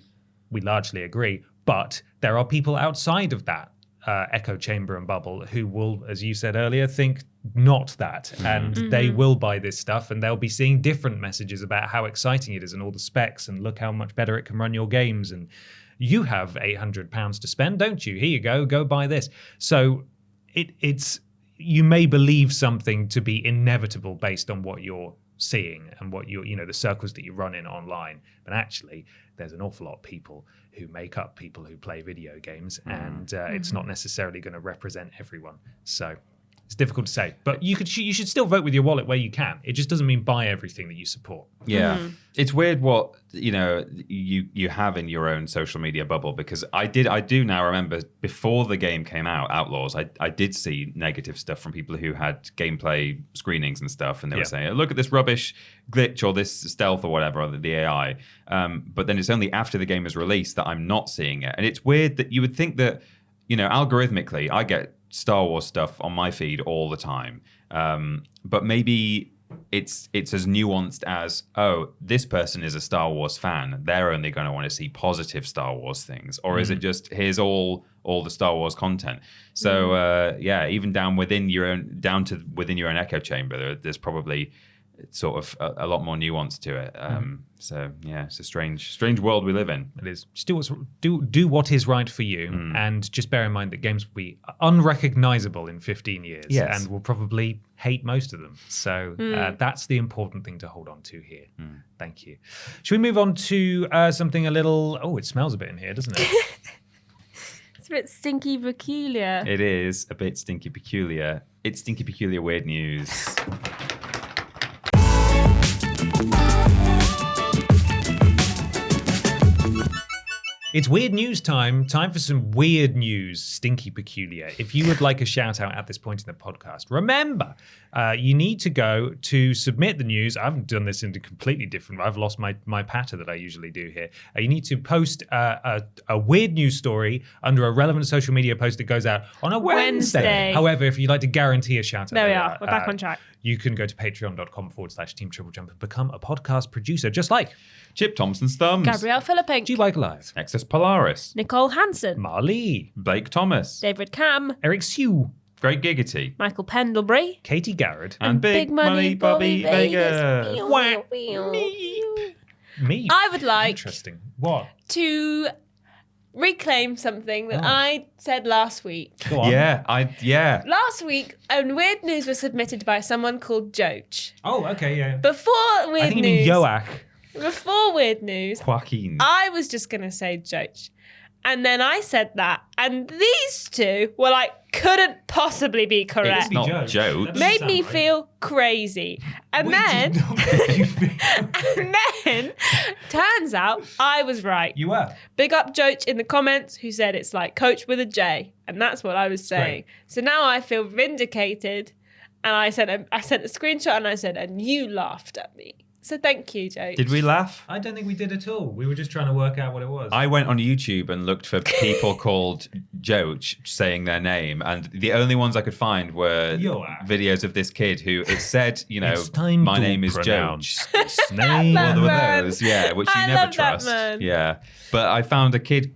we largely agree. But there are people outside of that echo chamber and bubble who will, as you said earlier, think not that. And they will buy this stuff, and they'll be seeing different messages about how exciting it is and all the specs, and look how much better it can run your games. And you have £800 to spend, don't you? Here you go buy this. So it's you may believe something to be inevitable based on what you're seeing and what the circles that you run in online. But actually, there's an awful lot of people who make up people who play video games, and it's not necessarily going to represent everyone. So It's difficult to say, but you should still vote with your wallet where you can. It just doesn't mean buy everything that you support. Yeah, it's weird what you have in your own social media bubble, because I do now remember before the game came out, Outlaws, I did see negative stuff from people who had gameplay screenings and stuff, and they were saying, look at this rubbish glitch or this stealth or whatever, or the AI. But then it's only after the game is released that I'm not seeing it, and it's weird that you would think that algorithmically I get Star Wars stuff on my feed all the time, but maybe it's as nuanced as, oh, this person is a Star Wars fan, they're only going to want to see positive Star Wars things, or is it just here's all the Star Wars content? So even down within your own echo chamber, there's probably sort of a lot more nuance to it. So yeah, it's a strange world we live in. It is. Just do what is right for you, and just bear in mind that games will be unrecognizable in 15 years, and we'll probably hate most of them. So that's the important thing to hold on to here. Thank you. Should we move on to something a little? Oh, it smells a bit in here, doesn't it? It's a bit stinky peculiar. It is a bit stinky peculiar. It's stinky peculiar weird news. It's weird news time. Time for some weird news, stinky peculiar. If you would like a shout out at this point in the podcast, remember, you need to go to submit the news. I've done this in a completely different way. I've lost my patter that I usually do here. You need to post a weird news story under a relevant social media post that goes out on a Wednesday. However, if you'd like to guarantee a shout out, there we are. We're back on track. You can go to patreon.com/Team TripleJump and become a podcast producer, just like Chip Thompson's Thumbs, Gabrielle Philippink, G-Bike Live, Nexus Polaris, Nicole Hansen, Marlee, Blake Thomas, David Cam, Eric Sue, Greg Giggity, Michael Pendlebury, Katie Garrett, and Big Money Bobby Vega. Me. I would like Interesting. What? to reclaim something that I said last week. Go on. Yeah. Last week, weird news was submitted by someone called Joach. Oh, okay, yeah. Before weird I think news, you mean Joach. Before weird news, Joaquin. I was just gonna say Joach, and then I said that, and these two were like, couldn't possibly be correct. It's not Joach. Made me feel crazy, and then turns out I was right. You were. Big up Joach in the comments, who said it's like Coach with a J, and that's what I was saying. So now I feel vindicated, and I sent a screenshot, and I said, and you laughed at me. So thank you, Joach. Did we laugh? I don't think we did at all. We were just trying to work out what it was. I went on YouTube and looked for people called Joach saying their name, and the only ones I could find were videos of this kid who it said, my name is Joach. Name. One of those, which you never trust. Yeah. But I found a kid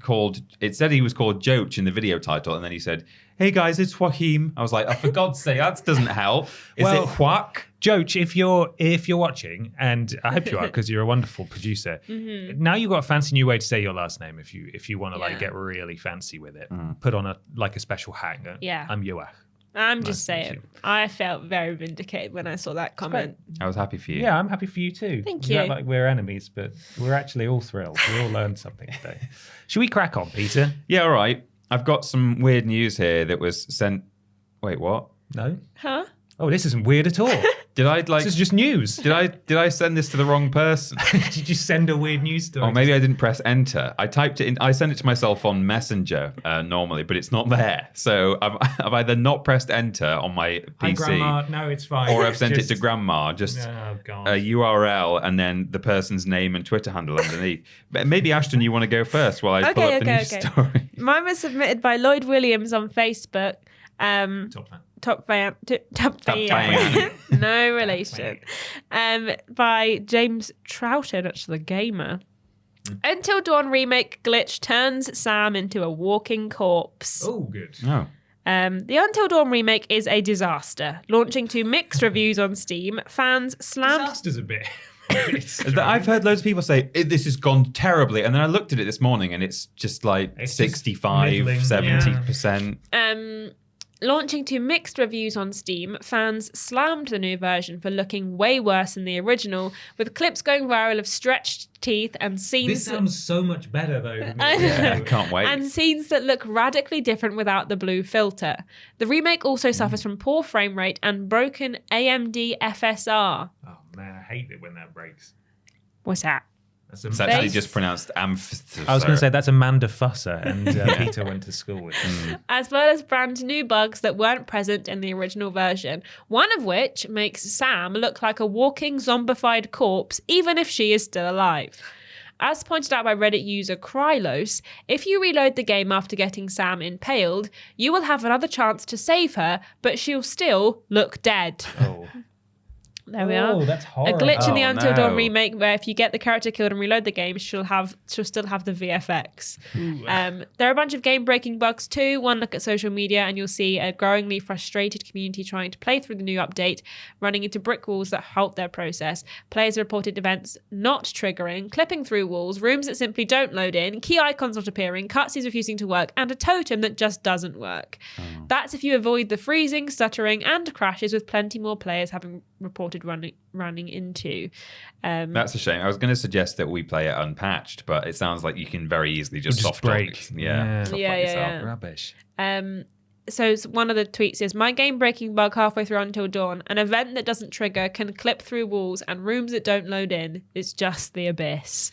it said he was called Joach in the video title, and then he said, hey guys, it's Joachim. I was like, oh, for God's sake, that doesn't help. Is it Joach? Joach, if you're watching, and I hope you are because you're a wonderful producer, now you've got a fancy new way to say your last name if you want to get really fancy with it. Put on a special hat. I'm Joach. I'm just saying, I felt very vindicated when I saw that comment. I was happy for you. Yeah, I'm happy for you too. Thank It's you. not like we're enemies, but we're actually all thrilled. We all learned something today. Should we crack on, Peter? Yeah, all right. I've got some weird news here that was sent. Wait, what? No? Huh? Oh, this isn't weird at all. Did I This is just news. Did I send this to the wrong person? Did you send a weird news story? Or maybe I didn't press enter. I typed it in. I send it to myself on Messenger normally, but it's not there. So I've either not pressed enter on my PC. Hi, Grandma. No, it's fine. Or I've sent it to Grandma. Just a URL and then the person's name and Twitter handle underneath. But maybe Ashton, you want to go first while I pull up the news story. Mine was submitted by Lloyd Williams on Facebook. Top fan. No relation. By James Troughton, that's the gamer. Until Dawn Remake glitch turns Sam into a walking corpse. Oh, good. Oh. The Until Dawn Remake is a disaster. Launching to mixed reviews on Steam, fans slammed... Disaster's a bit... I've heard loads of people say, this has gone terribly. And then I looked at it this morning and it's just like 65, 70%. Launching to mixed reviews on Steam, fans slammed the new version for looking way worse than the original, with clips going viral of stretched teeth and scenes. This sounds so much better though. Than Yeah, I can't wait. And scenes that look radically different without the blue filter. The remake also suffers from poor frame rate and broken AMD FSR. Oh man, I hate it when that breaks. What's that? It's actually just pronounced amph. I was going to say that's Amanda Fusser, and Peter went to school with it. As well as brand new bugs that weren't present in the original version. One of which makes Sam look like a walking zombified corpse, even if she is still alive. As pointed out by Reddit user Krylos, if you reload the game after getting Sam impaled, you will have another chance to save her, but she'll still look dead. Oh. There we are. Oh, that's horrible. A glitch in the Oh, Until Dawn no. remake where if you get the character killed and reload the game, she'll still have the VFX. There are a bunch of game-breaking bugs too. One look at social media and you'll see a growingly frustrated community trying to play through the new update, running into brick walls that halt their process. Players reported events not triggering, clipping through walls, rooms that simply don't load in, key icons not appearing, cutscenes refusing to work, and a totem that just doesn't work. That's if you avoid the freezing, stuttering, and crashes, with plenty more players having reported running into. That's a shame. I was going to suggest that we play it unpatched, but it sounds like you can very easily just soft break. Yeah, soft lock yourself. Rubbish. So one of the tweets is, my game breaking bug halfway through Until Dawn, an event that doesn't trigger, can clip through walls and rooms that don't load in. It's just the abyss.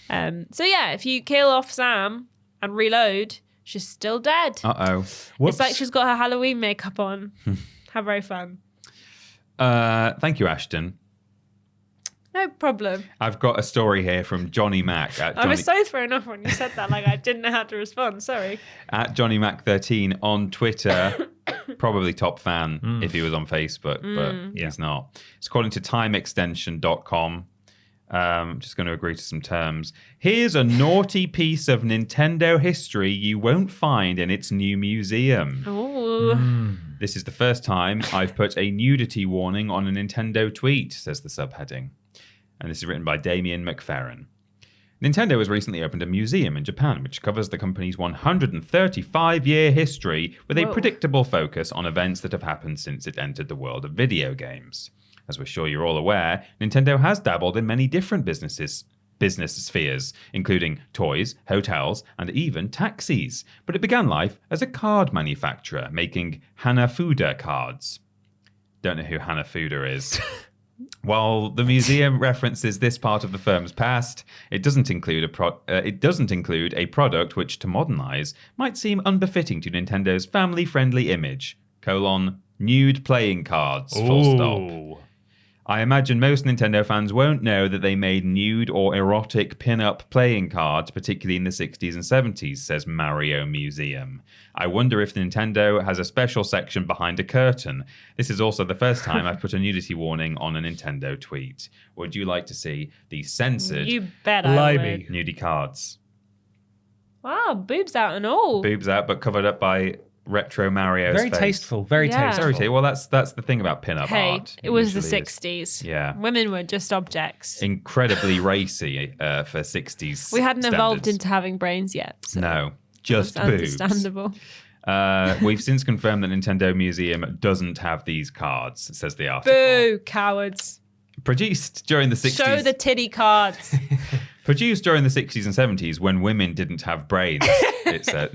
So yeah, if you kill off Sam and reload, she's still dead. Uh-oh. It's like she's got her Halloween makeup on. How very fun. Thank you, Ashton. No problem. I've got a story here from Johnny Mac. I was so thrown off when you said that. Like, I didn't know how to respond. Sorry. At Johnny Mac 13 on Twitter. Probably top fan if he was on Facebook, but he's not. It's according to timeextension.com. I'm just going to agree to some terms. Here's a naughty piece of Nintendo history you won't find in its new museum. Oh. This is the first time I've put a nudity warning on a Nintendo tweet, says the subheading. And this is written by Damien McFerrin. Nintendo has recently opened a museum in Japan, which covers the company's 135-year history with a predictable focus on events that have happened since it entered the world of video games. As we're sure you're all aware, Nintendo has dabbled in many different business spheres, including toys, hotels, and even taxis. But it began life as a card manufacturer, making Hanafuda cards. Don't know who Hanafuda is. While the museum references this part of the firm's past, it doesn't include a product which, to modern eyes, might seem unbefitting to Nintendo's family-friendly image: nude playing cards. Full stop. I imagine most Nintendo fans won't know that they made nude or erotic pin-up playing cards, particularly in the 60s and 70s, says Mario Museum. I wonder if Nintendo has a special section behind a curtain. This is also the first time I've put a nudity warning on a Nintendo tweet. Would you like to see the censored You bet I would. nudie cards? Wow, boobs out and all. Boobs out, but covered up by retro Mario's Very face. tasteful. Very Yeah. tasteful. Sorry, well, that's the thing about pin-up Hey, art. it was the usually is 60s. Yeah. Women were just objects. Incredibly racy for 60s We hadn't evolved standards. into having brains yet. So No, just it's boobs. understandable. We've since confirmed that Nintendo Museum doesn't have these cards, says the article. Boo, cowards. Produced during the 60s. Show the titty cards. Produced during the 60s and 70s when women didn't have brains. No,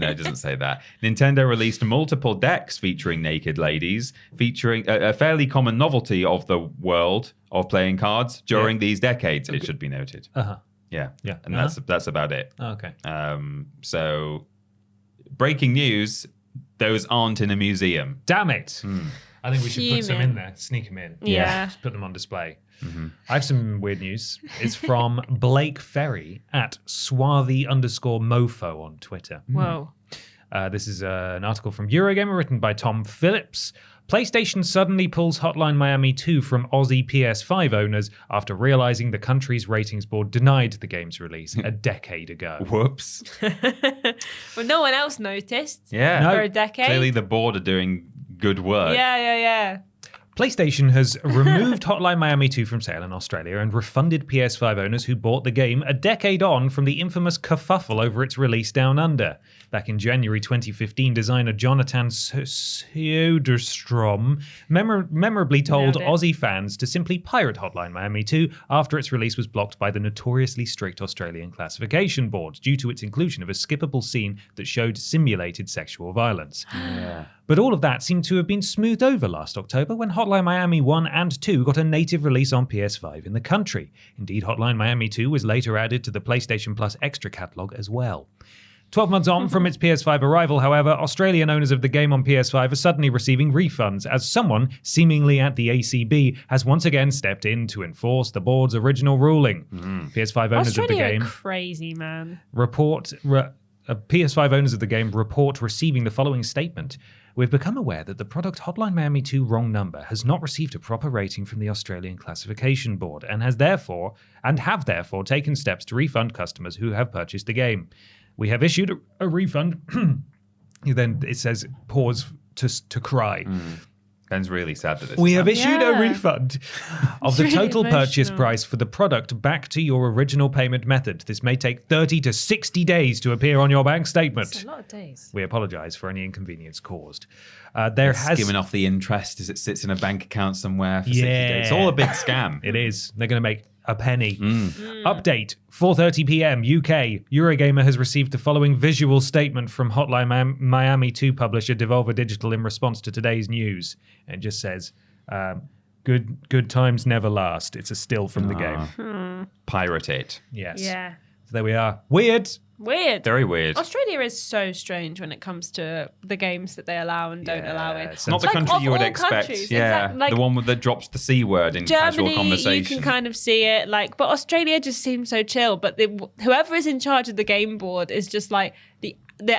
it doesn't say that. Nintendo released multiple decks featuring naked ladies, featuring a fairly common novelty of the world of playing cards during these decades, it should be noted. Uh-huh. Yeah. Yeah. And that's about it. Oh, okay. So, breaking news, those aren't in a museum. Damn it. I think we should put some Fuming. in there. Sneak them in. Yeah. Just put them on display. I have some weird news. It's from Blake Ferry at swarthy_mofo on Twitter. Whoa. This is an article from Eurogamer written by Tom Phillips. PlayStation suddenly pulls Hotline Miami 2 from Aussie PS5 owners after realizing the country's ratings board denied the game's release a decade ago. Whoops. Well, no one else noticed. Yeah. For a decade. Clearly the board are doing good work. Yeah. PlayStation has removed Hotline Miami 2 from sale in Australia and refunded PS5 owners who bought the game a decade on from the infamous kerfuffle over its release down under. Back in January 2015, designer Jonathan Söderström memorably told Aussie fans to simply pirate Hotline Miami 2 after its release was blocked by the notoriously strict Australian classification board due to its inclusion of a skippable scene that showed simulated sexual violence. Yeah. But all of that seemed to have been smoothed over last October when Hotline Miami 1 and 2 got a native release on PS5 in the country. Indeed, Hotline Miami 2 was later added to the PlayStation Plus Extra catalogue as well. 12 months on from its PS5 arrival, however, Australian owners of the game on PS5 are suddenly receiving refunds as someone, seemingly at the ACB, has once again stepped in to enforce the board's original ruling. PS5 owners of the game... Australia are crazy, man. PS5 owners of the game report receiving the following statement. We've become aware that the product Hotline Miami 2 wrong number has not received a proper rating from the Australian Classification Board and have therefore taken steps to refund customers who have purchased the game. We have issued a refund. Then it says pause to cry. Ben's really sad that this We is have happening. issued a refund of the really total purchase emotional. price for the product back to your original payment method. This may take 30 to 60 days to appear on your bank statement. It's a lot of days. We apologise for any inconvenience caused. Skimming off the interest as it sits in a bank account somewhere for 60 days. It's all a big scam. It is. They're going to make a penny. Update, 4:30 p.m. UK. Eurogamer has received the following visual statement from Hotline Miami 2 publisher Devolver Digital in response to today's news. And it just says, good times never last. It's a still from the game. Pirate it. Yes. Yeah. So there we are. Weird. Weird. Very weird. Australia is so strange when it comes to the games that they allow and don't allow in. it's Not the Like, country of you would all expect. countries, Yeah, exactly. Like, the one that drops the C word in casual Germany, conversation. you can kind of see it. But Australia just seems so chill. But whoever is in charge of the game board is just like the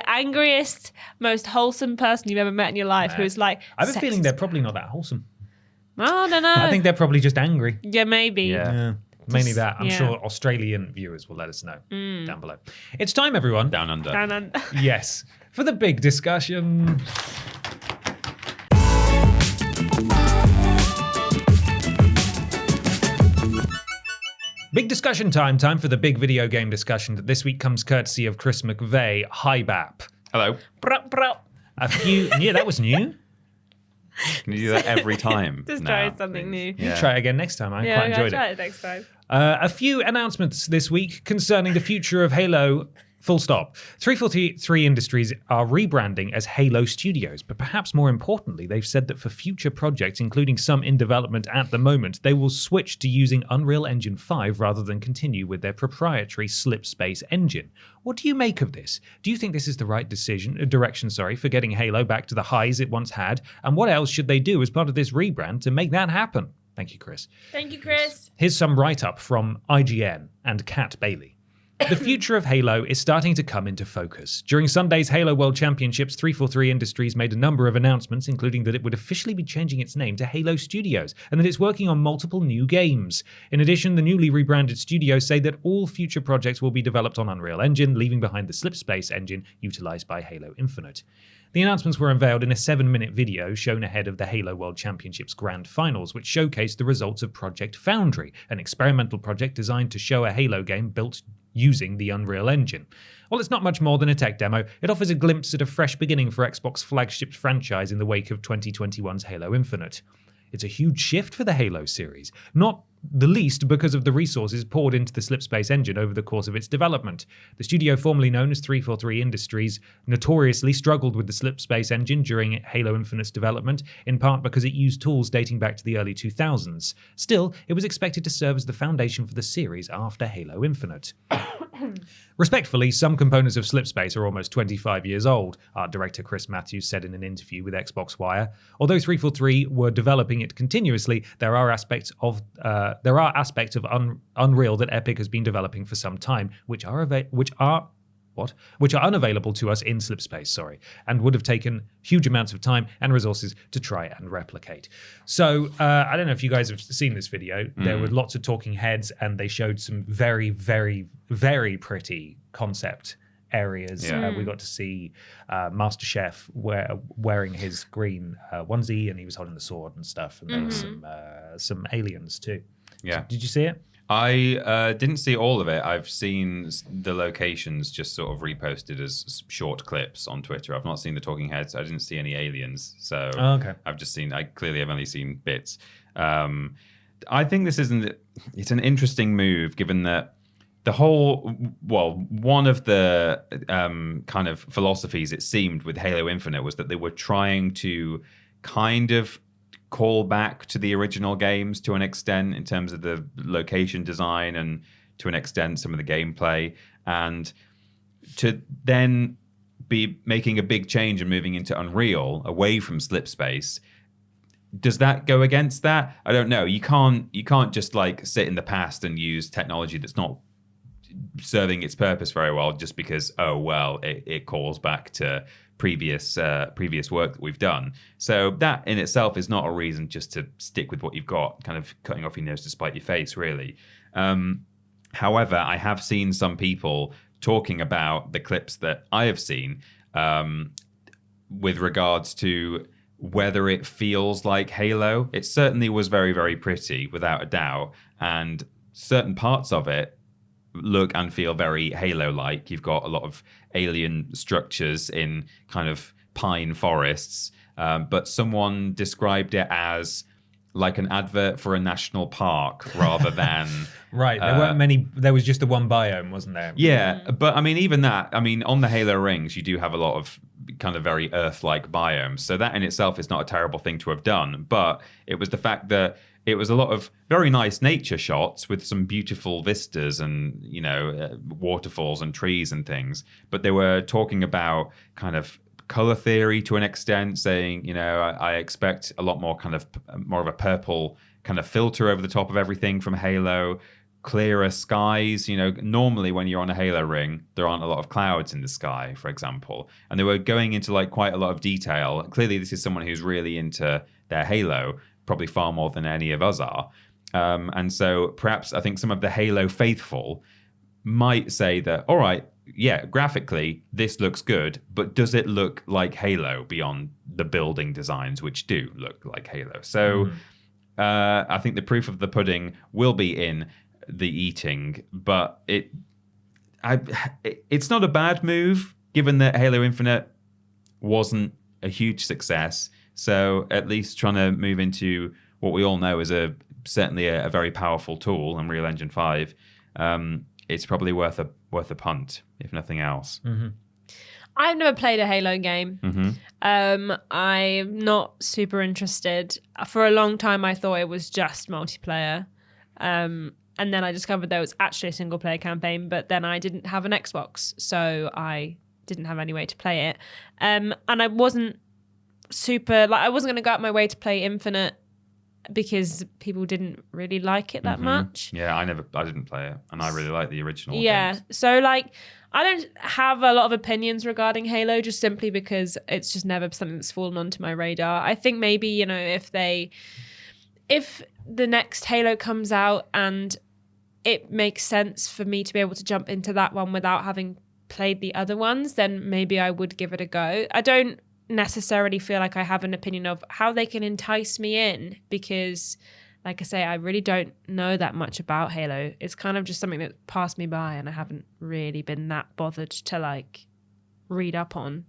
angriest, most wholesome person you've ever met in your life. Who's like, I have a feeling sexist. they're probably not that wholesome. I don't know. I think they're probably just angry. Yeah, maybe. Yeah. Mainly that. I'm yeah. sure Australian viewers will let us know down below. It's time, everyone. Down under. Down under. Yes, for the big discussion. Big discussion time. Time for the big video game discussion that this week comes courtesy of Chris McVeigh. Hi, Bap. Hello. Yeah, that was new. Can you do that every time? Just now, try something please? new. Yeah. Try it again next time. I Yeah, quite I'm enjoyed gonna it. try it next time. A few announcements this week concerning the future of Halo. Full stop. 343 Industries are rebranding as Halo Studios, but perhaps more importantly, they've said that for future projects, including some in development at the moment, they will switch to using Unreal Engine 5 rather than continue with their proprietary Slipspace engine. What do you make of this? Do you think this is the right direction for getting Halo back to the highs it once had? And what else should they do as part of this rebrand to make that happen? Thank you, Chris. Thank you, Chris. Here's some write-up from IGN and Kat Bailey. The future of Halo is starting to come into focus. During Sunday's Halo World Championships, 343 Industries made a number of announcements, including that it would officially be changing its name to Halo Studios, and that it's working on multiple new games. In addition, the newly rebranded studios say that all future projects will be developed on Unreal Engine, leaving behind the Slipspace engine utilized by Halo Infinite. The announcements were unveiled in a 7-minute video shown ahead of the Halo World Championships Grand Finals, which showcased the results of Project Foundry, an experimental project designed to show a Halo game built using the Unreal Engine. While it's not much more than a tech demo, it offers a glimpse at a fresh beginning for Xbox flagship franchise in the wake of 2021's Halo Infinite. It's a huge shift for the Halo series, not the least because of the resources poured into the Slipspace engine over the course of its development. The studio formerly known as 343 Industries notoriously struggled with the Slipspace engine during Halo Infinite's development, in part because it used tools dating back to the early 2000s. Still, it was expected to serve as the foundation for the series after Halo Infinite. Respectfully, some components of Slipspace are almost 25 years old, art director Chris Matthews said in an interview with Xbox Wire. Although 343 were developing it continuously, there are aspects of Unreal that Epic has been developing for some time, which are unavailable to us in Slipspace, and would have taken huge amounts of time and resources to try and replicate. So I don't know if you guys have seen this video. There were lots of talking heads, and they showed some very, very, very pretty concept areas. Yeah. We got to see Master Chef wearing his green onesie, and he was holding the sword and stuff. And there was some aliens too. Yeah. Did you see it? I didn't see all of it. I've seen the locations just sort of reposted as short clips on Twitter. I've not seen the talking heads. I didn't see any aliens. So Okay. I clearly have only seen bits. I think it's an interesting move given that one of the kind of philosophies it seemed with Halo Infinite was that they were trying to kind of call back to the original games to an extent in terms of the location design and to an extent some of the gameplay, and to then be making a big change and moving into Unreal away from Slipspace. Does that go against that? I don't know. You can't just like sit in the past and use technology that's not serving its purpose very well just because it calls back to previous work that we've done. So that in itself is not a reason just to stick with what you've got, kind of cutting off your nose to spite your face, really. However, I have seen some people talking about the clips that I have seen with regards to whether it feels like Halo. It certainly was very, very pretty, without a doubt, and certain parts of it look and feel very Halo-like. You've got a lot of alien structures in kind of pine forests, but someone described it as like an advert for a national park rather than... Right, there weren't many, there was just the one biome, wasn't there? Yeah, but I mean, even that, I mean, on the Halo rings, you do have a lot of kind of very Earth-like biomes, so that in itself is not a terrible thing to have done, but it was the fact that it was a lot of very nice nature shots with some beautiful vistas and, you know, waterfalls and trees and things. But they were talking about kind of color theory to an extent, saying, you know, I expect a lot more of a purple kind of filter over the top of everything from Halo, clearer skies. You know, normally when you're on a Halo ring, there aren't a lot of clouds in the sky, for example. And they were going into like quite a lot of detail. Clearly, this is someone who's really into their Halo, probably far more than any of us are. And so perhaps I think some of the Halo faithful might say that, all right, yeah, graphically, this looks good, but does it look like Halo beyond the building designs, which do look like Halo? So I think the proof of the pudding will be in the eating, but it's not a bad move, given that Halo Infinite wasn't a huge success. So at least trying to move into what we all know is certainly a very powerful tool, Unreal Engine 5, it's probably worth a punt, if nothing else. Mm-hmm. I've never played a Halo game. Mm-hmm. I'm not super interested. For a long time, I thought it was just multiplayer. And then I discovered there was actually a single player campaign, but then I didn't have an Xbox, so I didn't have any way to play it. And I wasn't I wasn't going to go out my way to play Infinite because people didn't really like it that much. Yeah, I didn't play it, and I really like the original. Yeah, games. so like I don't have a lot of opinions regarding Halo, just simply because it's just never something that's fallen onto my radar. I think maybe, you know, if the next Halo comes out and it makes sense for me to be able to jump into that one without having played the other ones, then maybe I would give it a go. I don't necessarily feel like I have an opinion of how they can entice me in, because like I say, I really don't know that much about Halo. It's kind of just something that passed me by and I haven't really been that bothered to like read up on,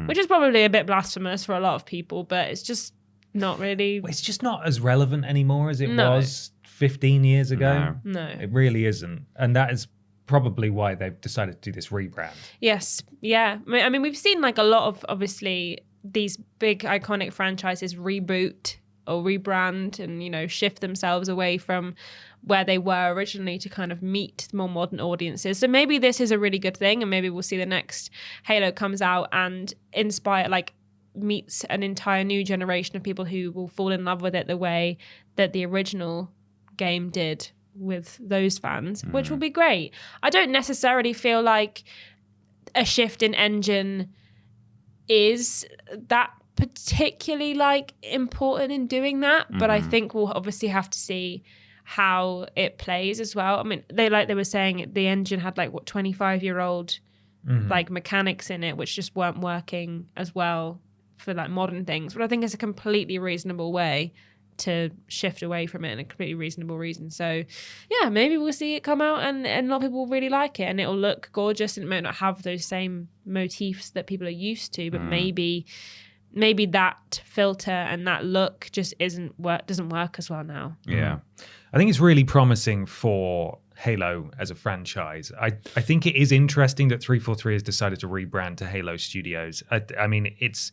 which is probably a bit blasphemous for a lot of people, but it's just not really... It's just not as relevant anymore as it was 15 years ago. No. It really isn't. And that is probably why they've decided to do this rebrand. Yes. Yeah. I mean, we've seen like a lot of, obviously, these big iconic franchises reboot or rebrand and, you know, shift themselves away from where they were originally to kind of meet more modern audiences. So maybe this is a really good thing, and maybe we'll see the next Halo comes out and meets an entire new generation of people who will fall in love with it the way that the original game did with those fans, which will be great. I don't necessarily feel like a shift in engine is that particularly like important in doing that, but I think we'll obviously have to see how it plays as well. I mean, they were saying the engine had like 25-year-old like mechanics in it which just weren't working as well for like modern things. But I think it's a completely reasonable way to shift away from it, and a completely reasonable reason. So yeah, maybe we'll see it come out and a lot of people will really like it, and it'll look gorgeous, and it might not have those same motifs that people are used to, but maybe that filter and that look just doesn't work as well now. Yeah. I think it's really promising for Halo as a franchise. I think it is interesting that 343 has decided to rebrand to Halo Studios. I mean, it's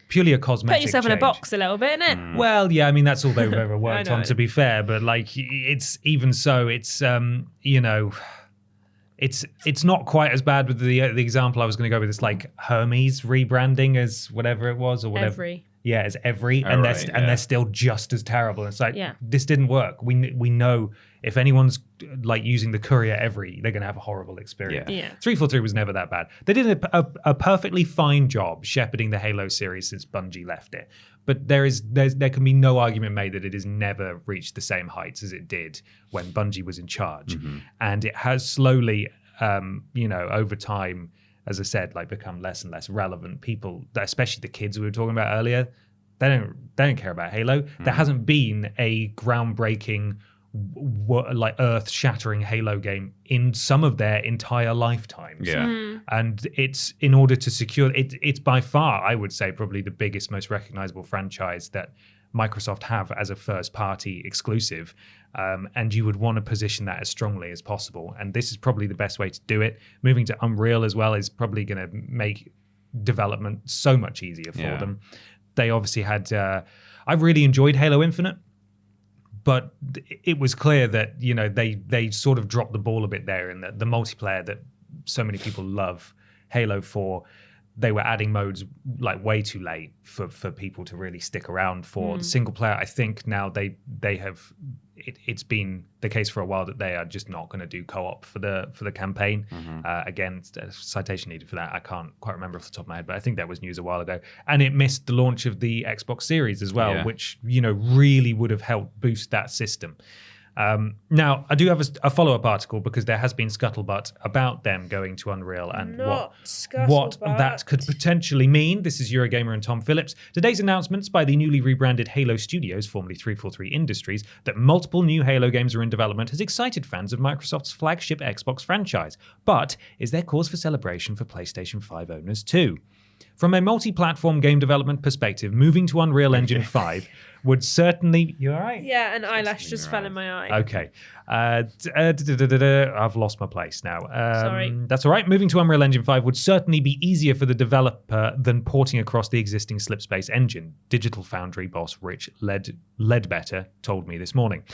purely a cosmetic Put yourself in a change. box a little bit, innit? Well, yeah, I mean, that's all they've ever worked I on, know. to be fair. But like, it's even so, it's, you know, it's not quite as bad with the example I was going to go with. It's like Hermes rebranding as whatever it was, or whatever. Every. Yeah, as every, Oh, and right, they're still just as terrible. It's like, Yeah. this didn't work. We know if anyone's like using the courier every, they're going to have a horrible experience. Yeah. 343 was never that bad. They did a perfectly fine job shepherding the Halo series since Bungie left it. But there can be no argument made that it has never reached the same heights as it did when Bungie was in charge. And it has slowly, over time, as I said, like become less and less relevant. People, especially the kids we were talking about earlier, they don't care about Halo. There hasn't been a groundbreaking, like earth-shattering Halo game in some of their entire lifetimes. Yeah. And it's in order to secure it's by far, I would say, probably the biggest, most recognizable franchise that Microsoft have as a first-party exclusive. And you would want to position that as strongly as possible. And this is probably the best way to do it. Moving to Unreal as well is probably going to make development so much easier for them. They obviously had... I really enjoyed Halo Infinite, but it was clear that, you know, they sort of dropped the ball a bit there in the multiplayer that so many people love Halo for. They were adding modes like way too late for people to really stick around for. The single player, I think now they have... It's been the case for a while that they are just not going to do co-op for the campaign. Again, citation needed for that. I can't quite remember off the top of my head, but I think that was news a while ago. And it missed the launch of the Xbox Series as well, which, you know, really would have helped boost that system. Now, I do have a follow-up article because there has been scuttlebutt about them going to Unreal and what that could potentially mean. This is Eurogamer and Tom Phillips. Today's announcements by the newly rebranded Halo Studios, formerly 343 Industries, that multiple new Halo games are in development has excited fans of Microsoft's flagship Xbox franchise. But is there cause for celebration for PlayStation 5 owners too? From a multi-platform game development perspective, moving to Unreal Engine 5 would certainly... You all right? Yeah, an eyelash just fell in my eye. Okay. I've lost my place now. Sorry. That's all right. Moving to Unreal Engine 5 would certainly be easier for the developer than porting across the existing Slipspace engine, Digital Foundry boss Rich Ledbetter told me this morning.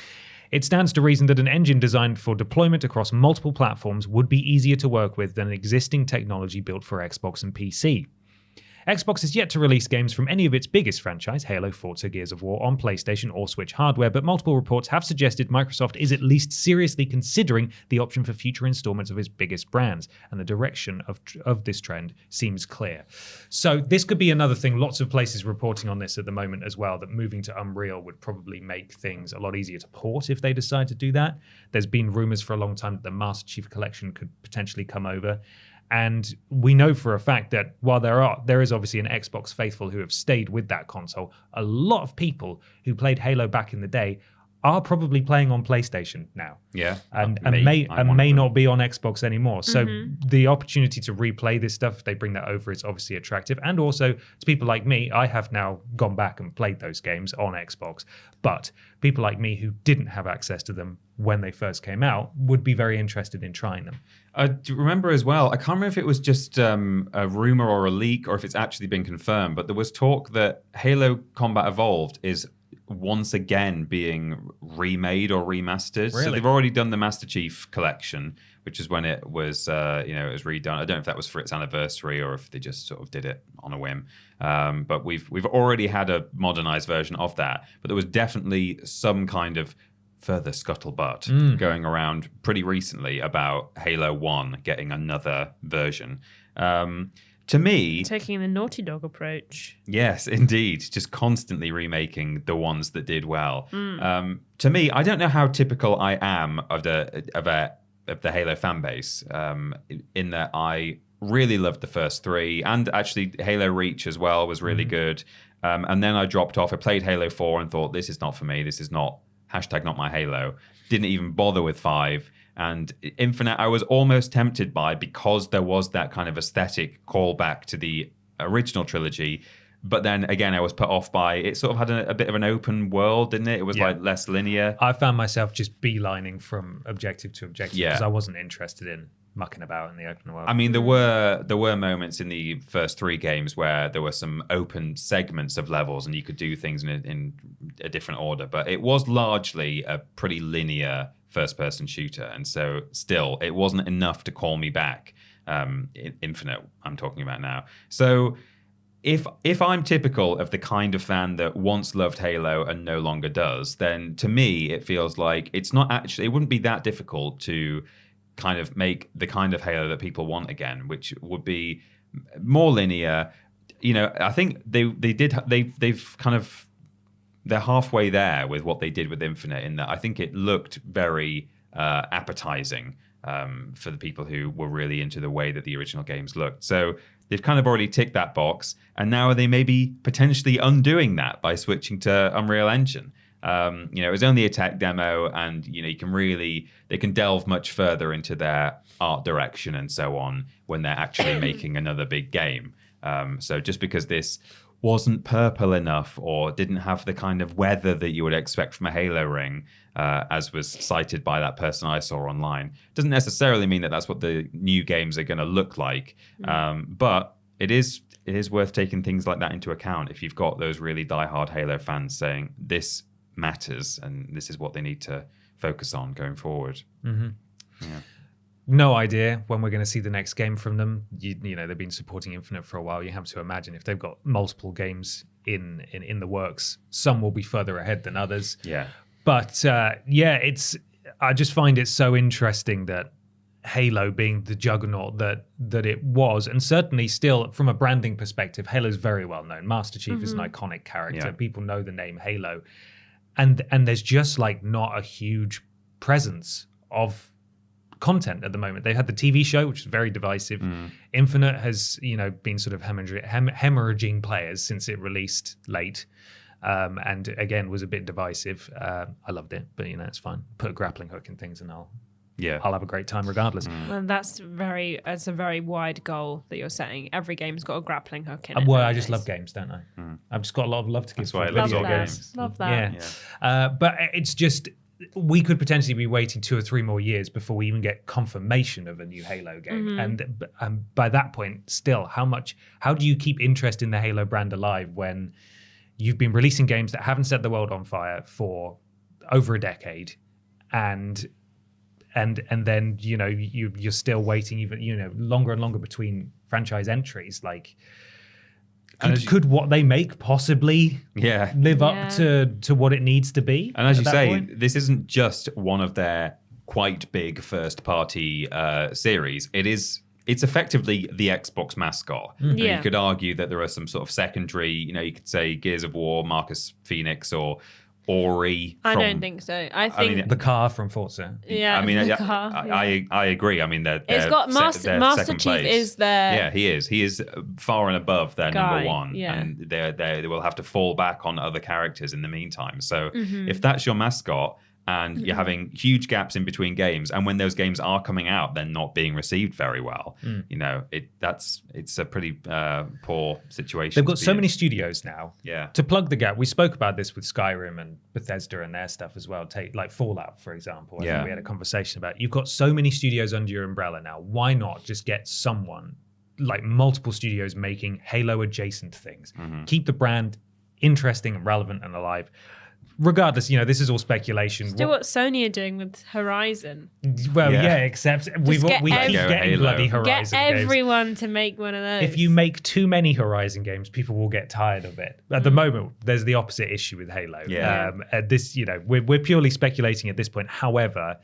It stands to reason that an engine designed for deployment across multiple platforms would be easier to work with than existing technology built for Xbox and PC. Xbox has yet to release games from any of its biggest franchise, Halo, Forza, Gears of War, on PlayStation or Switch hardware, but multiple reports have suggested Microsoft is at least seriously considering the option for future installments of its biggest brands, and the direction of this trend seems clear. So this could be another thing. Lots of places reporting on this at the moment as well, that moving to Unreal would probably make things a lot easier to port if they decide to do that. There's been rumors for a long time that the Master Chief Collection could potentially come over. And we know for a fact that while there is obviously an Xbox faithful who have stayed with that console, a lot of people who played Halo back in the day are probably playing on PlayStation now. Yeah. And may not be on Xbox anymore. So the opportunity to replay this stuff, if they bring that over, is obviously attractive. And also to people like me, I have now gone back and played those games on Xbox. But people like me who didn't have access to them when they first came out would be very interested in trying them. Do you remember as well, I can't remember if it was just a rumor or a leak or if it's actually been confirmed, but there was talk that Halo Combat Evolved is once again being remade or remastered. Really? So they've already done the Master Chief Collection, which is when it was, it was redone. I don't know if that was for its anniversary or if they just sort of did it on a whim. But we've already had a modernized version of that. But there was definitely some kind of further scuttlebutt going around pretty recently about Halo 1 getting another version. To me... Taking the Naughty Dog approach. Yes, indeed. Just constantly remaking the ones that did well. To me, I don't know how typical I am of the Halo fan base, in that I really loved the first 3, and actually Halo Reach as well was really good. And then I dropped off. I played Halo 4 and thought, this is not for me. This is not #not my Halo. Didn't even bother with 5. And Infinite, I was almost tempted by, because there was that kind of aesthetic callback to the original trilogy. But then again, I was put off by it. Sort of had a bit of an open world, didn't it? It was like less linear. I found myself just beelining from objective to objective because I wasn't interested in mucking about in the open world. I mean, there were moments in the first 3 games where there were some open segments of levels and you could do things in a different order, but it was largely a pretty linear first-person shooter, and so still, it wasn't enough to call me back. Infinite, I'm talking about now. So if I'm typical of the kind of fan that once loved Halo and no longer does, then to me, it feels like it wouldn't be that difficult to kind of make the kind of Halo that people want again, which would be more linear. You know, I think they're halfway there with what they did with Infinite, in that I think it looked very appetizing for the people who were really into the way that the original games looked. So they've kind of already ticked that box, and now they may be potentially undoing that by switching to Unreal Engine. It was only a tech demo, and they can delve much further into their art direction and so on when they're actually making another big game. So just because this wasn't purple enough or didn't have the kind of weather that you would expect from a Halo ring, as was cited by that person I saw online, doesn't necessarily mean that that's what the new games are going to look like. But it is worth taking things like that into account if you've got those really diehard Halo fans saying this matters and this is what they need to focus on going forward. No idea when we're going to see the next game from them. You know, they've been supporting Infinite for a while. You have to imagine if they've got multiple games in the works, some will be further ahead than others. But I just find it so interesting that Halo being the juggernaut that it was, and certainly still from a branding perspective, Halo's very well known. Master Chief is an iconic character. People know the name Halo. And there's just like not a huge presence of content at the moment. They had the TV show, which is very divisive. Infinite has, been sort of hemorrhaging players since it released late. And again, was a bit divisive. I loved it, but it's fine. Put a grappling hook in things and I'll have a great time regardless. Well, that's a very wide goal that you're setting. Every game's got a grappling hook in it. Well, I just love games, don't I? I've just got a lot of love to give. That's why I love games. Love that. But it's just, we could potentially be waiting 2 or 3 more years before we even get confirmation of a new Halo game. And by that point, still, how do you keep interest in the Halo brand alive when you've been releasing games that haven't set the world on fire for over a decade, and then you're still waiting even longer and longer between franchise entries? Like, could what they make possibly live up to what it needs to be? And as you say, this isn't just one of their quite big first party series. It's effectively the Xbox mascot. You could argue that there are some sort of secondary, you could say Gears of War, Marcus Phoenix, or Ori. I don't think so. I think the car from Forza. Yeah, I mean, the car, I agree. I mean, it's got Master Chief is there. Yeah, he is. He is far and above their number one, yeah. and they will have to fall back on other characters in the meantime. So if that's your mascot, and you're having huge gaps in between games, and when those games are coming out, they're not being received very well. It's a pretty poor situation. They've got so many studios now. Yeah. To plug the gap, we spoke about this with Skyrim and Bethesda and their stuff as well. Take like Fallout, for example. I think we had a conversation about. You've got so many studios under your umbrella now. Why not just get someone, like multiple studios, making Halo adjacent things? Keep the brand interesting and relevant and alive. Regardless, this is all speculation. Do what Sony are doing with Horizon. Well, except we keep getting bloody Horizon Get games. Everyone to make one of those. If you make too many Horizon games, people will get tired of it. At the moment, there's the opposite issue with Halo. Yeah. We're purely speculating at this point. However,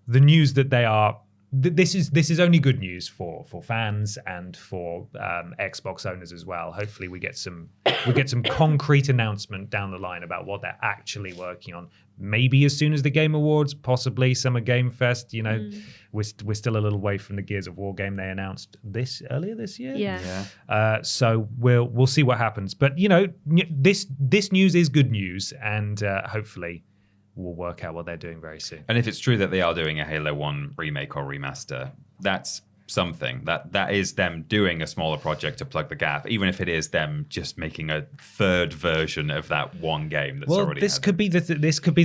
the news that they are this is only good news for fans and for Xbox owners as well. Hopefully, we get some concrete announcement down the line about what they're actually working on. Maybe as soon as the Game Awards, possibly Summer Game Fest. You know, we're still a little way from the Gears of War game they announced earlier this year. Yeah. So we'll see what happens. But you know, this news is good news, and hopefully we'll work out what they're doing very soon. And if it's true that they are doing a Halo 1 remake or remaster, that's something. That is them doing a smaller project to plug the gap, even if it is them just making a third version of that one game that's already this could be the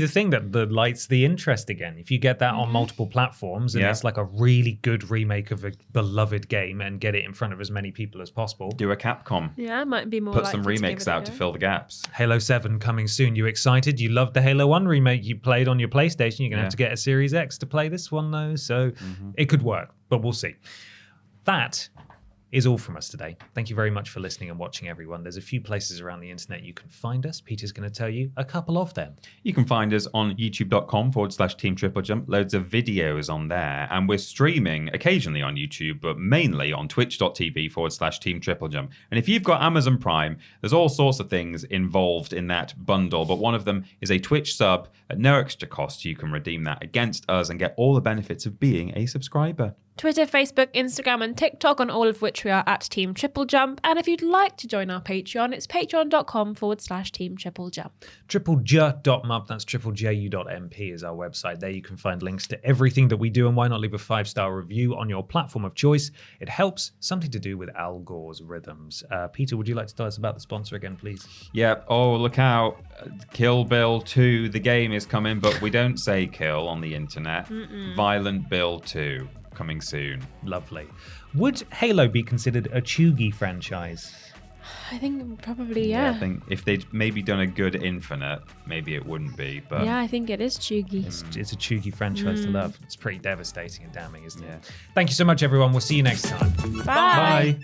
thing that lights the interest again. If you get that on multiple platforms and it's like a really good remake of a beloved game and get it in front of as many people as possible. Do a Capcom. Yeah, might be more Put likely some remakes out to fill the gaps. Halo 7 coming soon. You excited? You loved the Halo 1 remake you played on your PlayStation. You're going to have to get a Series X to play this one though. So it could work, but we'll see. That is all from us today. Thank you very much for listening and watching, everyone. There's a few places around the internet you can find us. Peter's going to tell you a couple of them. You can find us on youtube.com/Team TripleJump. Loads of videos on there. And we're streaming occasionally on YouTube, but mainly on twitch.tv/Team TripleJump. And if you've got Amazon Prime, there's all sorts of things involved in that bundle. But one of them is a Twitch sub at no extra cost. You can redeem that against us and get all the benefits of being a subscriber. Twitter, Facebook, Instagram, and TikTok, on all of which we are at Team TripleJump. And if you'd like to join our Patreon, it's patreon.com/Team TripleJump. TripleJ.mp, that's triplejU.mp is our website. There you can find links to everything that we do, and why not leave a 5-star review on your platform of choice? It helps. Something to do with Al Gore's rhythms. Peter, would you like to tell us about the sponsor again, please? Yeah. Oh, look out. Kill Bill 2, the game is coming, but we don't say kill on the internet. Violent Bill 2. Coming soon. Lovely. Would Halo be considered a Chugi franchise? I think probably, yeah. I think if they'd maybe done a good Infinite, maybe it wouldn't be. But yeah, I think it is Chugi. It's a Chugi franchise to love. It's pretty devastating and damning, isn't it? Thank you so much, everyone. We'll see you next time. Bye. Bye.